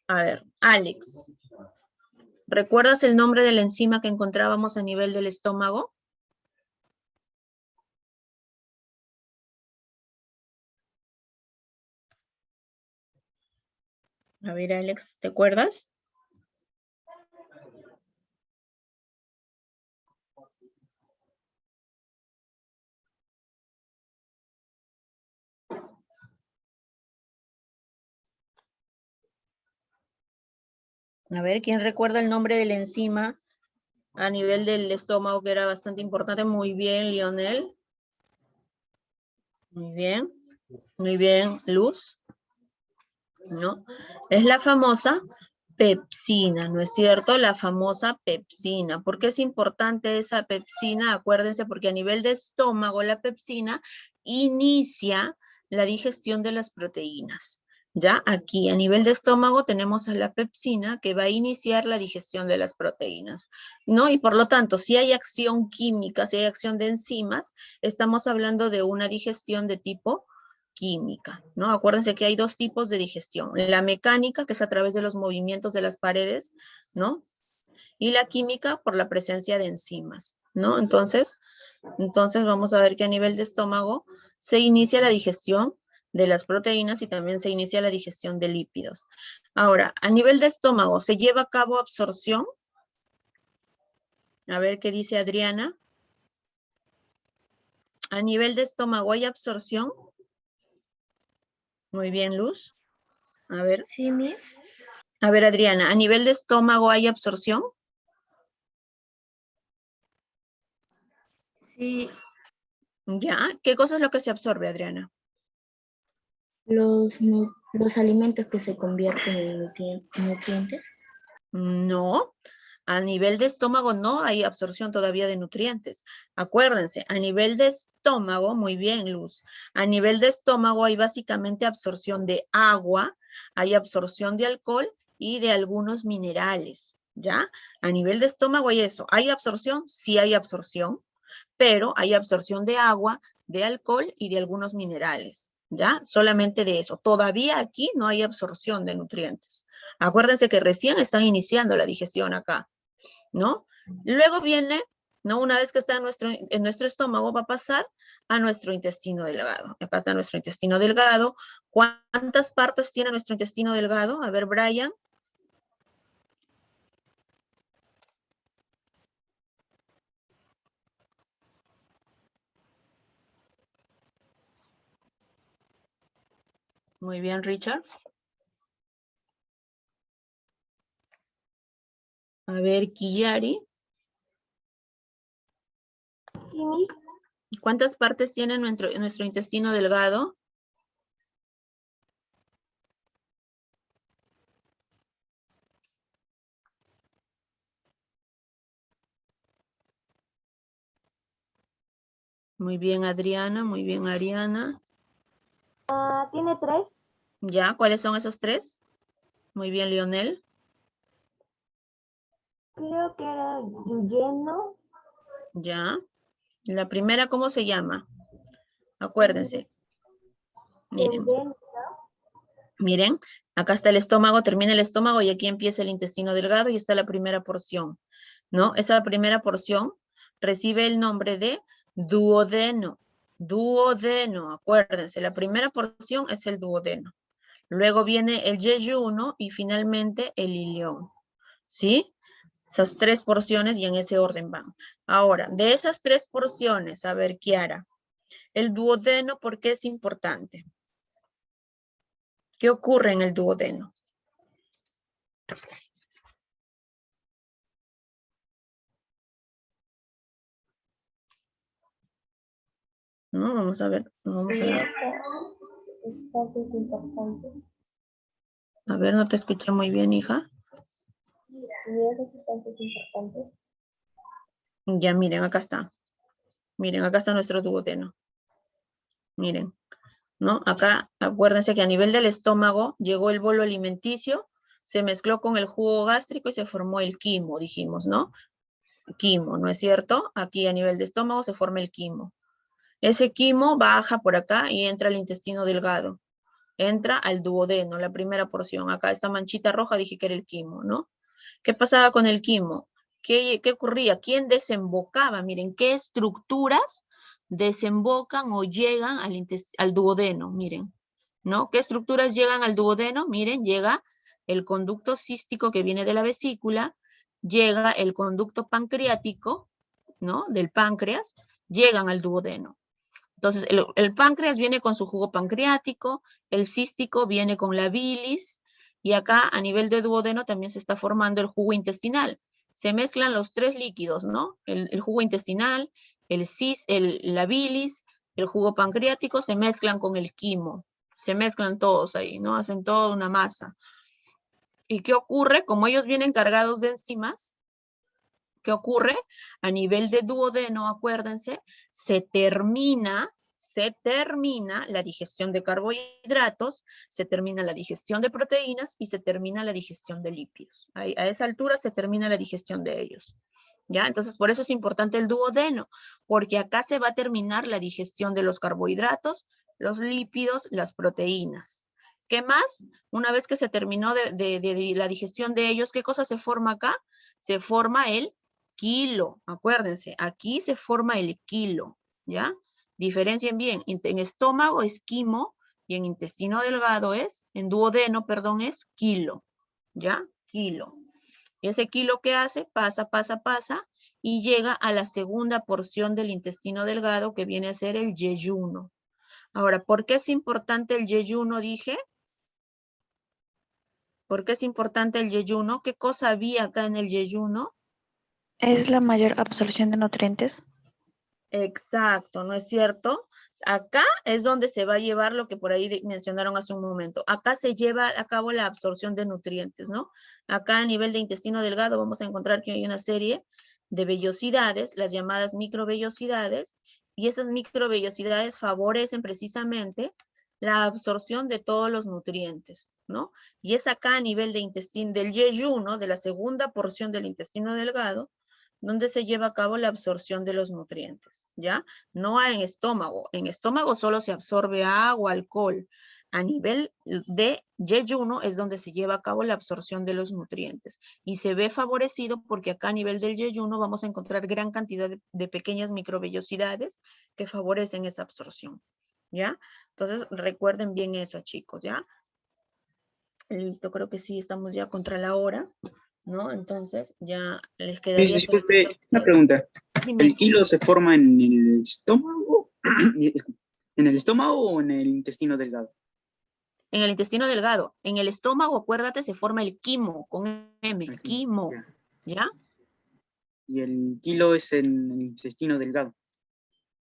A ver, Alex, ¿recuerdas el nombre de la enzima que encontrábamos a nivel del estómago? A ver, Alex, ¿te acuerdas? A ver, ¿quién recuerda el nombre de la enzima a nivel del estómago que era bastante importante? Muy bien, Lionel. Muy bien. Muy bien, Luz. ¿No? Es la famosa pepsina, ¿no es cierto? La famosa pepsina. ¿Por qué es importante esa pepsina? Acuérdense, porque a nivel de estómago la pepsina inicia la digestión de las proteínas. Ya aquí a nivel de estómago tenemos a la pepsina que va a iniciar la digestión de las proteínas, ¿no? Y por lo tanto, si hay acción química, si hay acción de enzimas, estamos hablando de una digestión de tipo química, ¿no? Acuérdense que hay dos tipos de digestión. La mecánica, que es a través de los movimientos de las paredes, ¿no? Y la química por la presencia de enzimas, ¿no? Entonces vamos a ver que a nivel de estómago se inicia la digestión de las proteínas y también se inicia la digestión de lípidos. Ahora, a nivel de estómago, ¿se lleva a cabo absorción? A ver qué dice Adriana. A nivel de estómago, ¿hay absorción? Muy bien, Luz. A ver. Sí, Miss. A ver, Adriana, ¿a nivel de estómago hay absorción? Sí, Ya. ¿Qué cosa es lo que se absorbe, Adriana? los alimentos que se convierten en nutrientes. No. A nivel de estómago no hay absorción todavía de nutrientes. Acuérdense, a nivel de estómago, muy bien, Luz, a nivel de estómago hay básicamente absorción de agua, hay absorción de alcohol y de algunos minerales, ¿ya? A nivel de estómago hay eso. ¿Hay absorción? Sí hay absorción, pero hay absorción de agua, de alcohol y de algunos minerales, ¿ya? Solamente de eso. Todavía aquí no hay absorción de nutrientes. Acuérdense que recién están iniciando la digestión acá, ¿no? Luego viene, ¿no? Una vez que está en nuestro estómago, va a pasar a nuestro intestino delgado. Acá está nuestro intestino delgado. ¿Cuántas partes tiene nuestro intestino delgado? A ver, Brian. Muy bien, Richard. A ver, Kiyari. Sí, Miss. ¿Cuántas partes tiene nuestro intestino delgado? Muy bien, Adriana. Muy bien, Ariana. Tiene 3. ¿Ya? ¿Cuáles son esos 3? Muy bien, Lionel. Creo que era Yuyeno. ¿Ya? La primera, ¿cómo se llama? Acuérdense. Miren. Miren, acá está el estómago, termina el estómago y aquí empieza el intestino delgado y está la primera porción, ¿no? Esa primera porción recibe el nombre de duodeno. Duodeno, acuérdense, la primera porción es el duodeno. Luego viene el yeyuno y finalmente el ilión, ¿sí? Esas 3 porciones y en ese orden van. Ahora, de esas 3 porciones, a ver, Kiara, el duodeno, ¿por qué es importante? ¿Qué ocurre en el duodeno? No, vamos a ver, vamos a ver. Espacios importantes. A ver, no te escuché muy bien, hija. Y esos espacios importantes. Ya, miren, acá está. Miren, acá está nuestro duodeno. Miren, ¿no? Acá, acuérdense que a nivel del estómago llegó el bolo alimenticio, se mezcló con el jugo gástrico y se formó el quimo, dijimos, ¿no? Quimo, ¿no es cierto? Aquí a nivel de estómago se forma el quimo. Ese quimo baja por acá y entra al intestino delgado. Entra al duodeno, la primera porción. Acá esta manchita roja dije que era el quimo, ¿no? ¿Qué pasaba con el quimo? ¿Qué ocurría? ¿Quién desembocaba? Miren, ¿qué estructuras desembocan o llegan al duodeno? Miren, ¿no? ¿Qué estructuras llegan al duodeno? Miren, llega el conducto cístico que viene de la vesícula, llega el conducto pancreático, ¿no? Del páncreas, llegan al duodeno. Entonces, el páncreas viene con su jugo pancreático, el cístico viene con la bilis, y acá a nivel de duodeno también se está formando el jugo intestinal. Se mezclan los 3 líquidos, ¿no? El jugo intestinal, la bilis, el jugo pancreático, se mezclan con el quimo. Se mezclan todos ahí, ¿no? Hacen toda una masa. ¿Y qué ocurre? Como ellos vienen cargados de enzimas, ¿qué ocurre? A nivel de duodeno, acuérdense, se termina se termina la digestión de carbohidratos, se termina la digestión de proteínas y se termina la digestión de lípidos. Ahí, a esa altura se termina la digestión de ellos. ¿Ya? Entonces, por eso es importante el duodeno, porque acá se va a terminar la digestión de los carbohidratos, los lípidos, las proteínas. ¿Qué más? Una vez que se terminó de la digestión de ellos, ¿qué cosa se forma acá? Se forma el quilo. Acuérdense, aquí se forma el quilo, ¿ya? Diferencien bien, en estómago es quimo y en intestino delgado es, en duodeno, perdón, es kilo, ¿ya? Kilo. Y ese kilo que hace, pasa y llega a la segunda porción del intestino delgado que viene a ser el yeyuno. Ahora, ¿por qué es importante el yeyuno, dije? ¿Por qué es importante el yeyuno? ¿Qué cosa había acá en el yeyuno? ¿Es la mayor absorción de nutrientes? Exacto, ¿no es cierto? Acá es donde se va a llevar lo que por ahí mencionaron hace un momento. Acá se lleva a cabo la absorción de nutrientes, ¿no? Acá a nivel de intestino delgado vamos a encontrar que hay una serie de vellosidades, las llamadas microvellosidades, y esas microvellosidades favorecen precisamente la absorción de todos los nutrientes, ¿no? Y es acá a nivel de intestino del yeyuno, de la segunda porción del intestino delgado, donde se lleva a cabo la absorción de los nutrientes, ¿ya? No en estómago. En estómago solo se absorbe agua, alcohol. A nivel de yeyuno es donde se lleva a cabo la absorción de los nutrientes. Y se ve favorecido porque acá a nivel del yeyuno vamos a encontrar gran cantidad de pequeñas microvellosidades que favorecen esa absorción, ¿ya? Entonces recuerden bien eso, chicos, ¿ya? Listo, creo que sí, estamos ya contra la hora, ¿no? Entonces ya les quedaría Disculpe, solamente una pregunta. Dime. ¿El kilo se forma en el estómago? ¿En el estómago o en el intestino delgado? En el intestino delgado. En el estómago, acuérdate, se forma el quimo, con M, Aquí, quimo, ya. ¿ya? Y el kilo es en el intestino delgado.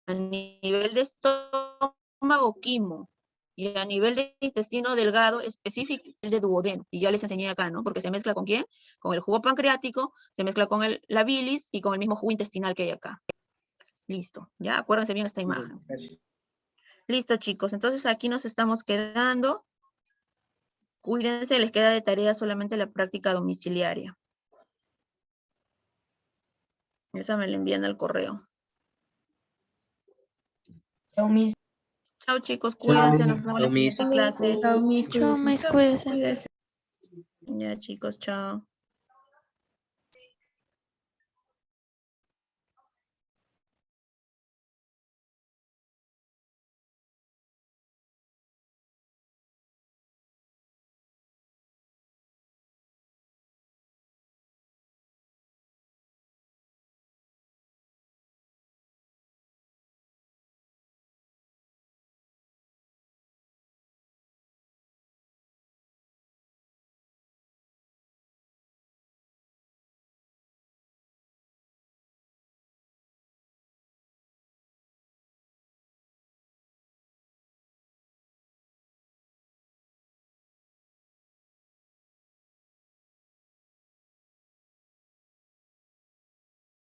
A nivel de estómago, quimo. Y a nivel de intestino delgado, específico el de duodeno. Y ya les enseñé acá, ¿no? Porque se mezcla con ¿quién? Con el jugo pancreático, se mezcla con la bilis y con el mismo jugo intestinal que hay acá. Listo, ¿ya? Acuérdense bien esta imagen. Gracias. Listo, chicos. Entonces aquí nos estamos quedando. Cuídense, les queda de tarea solamente la práctica domiciliaria. Esa me la envían al correo. Chao, chicos, cuídense, nos vemos en la siguiente clase. Chao, mis, Chao, cuídense. mis, cuídense. Ya, chicos, chao.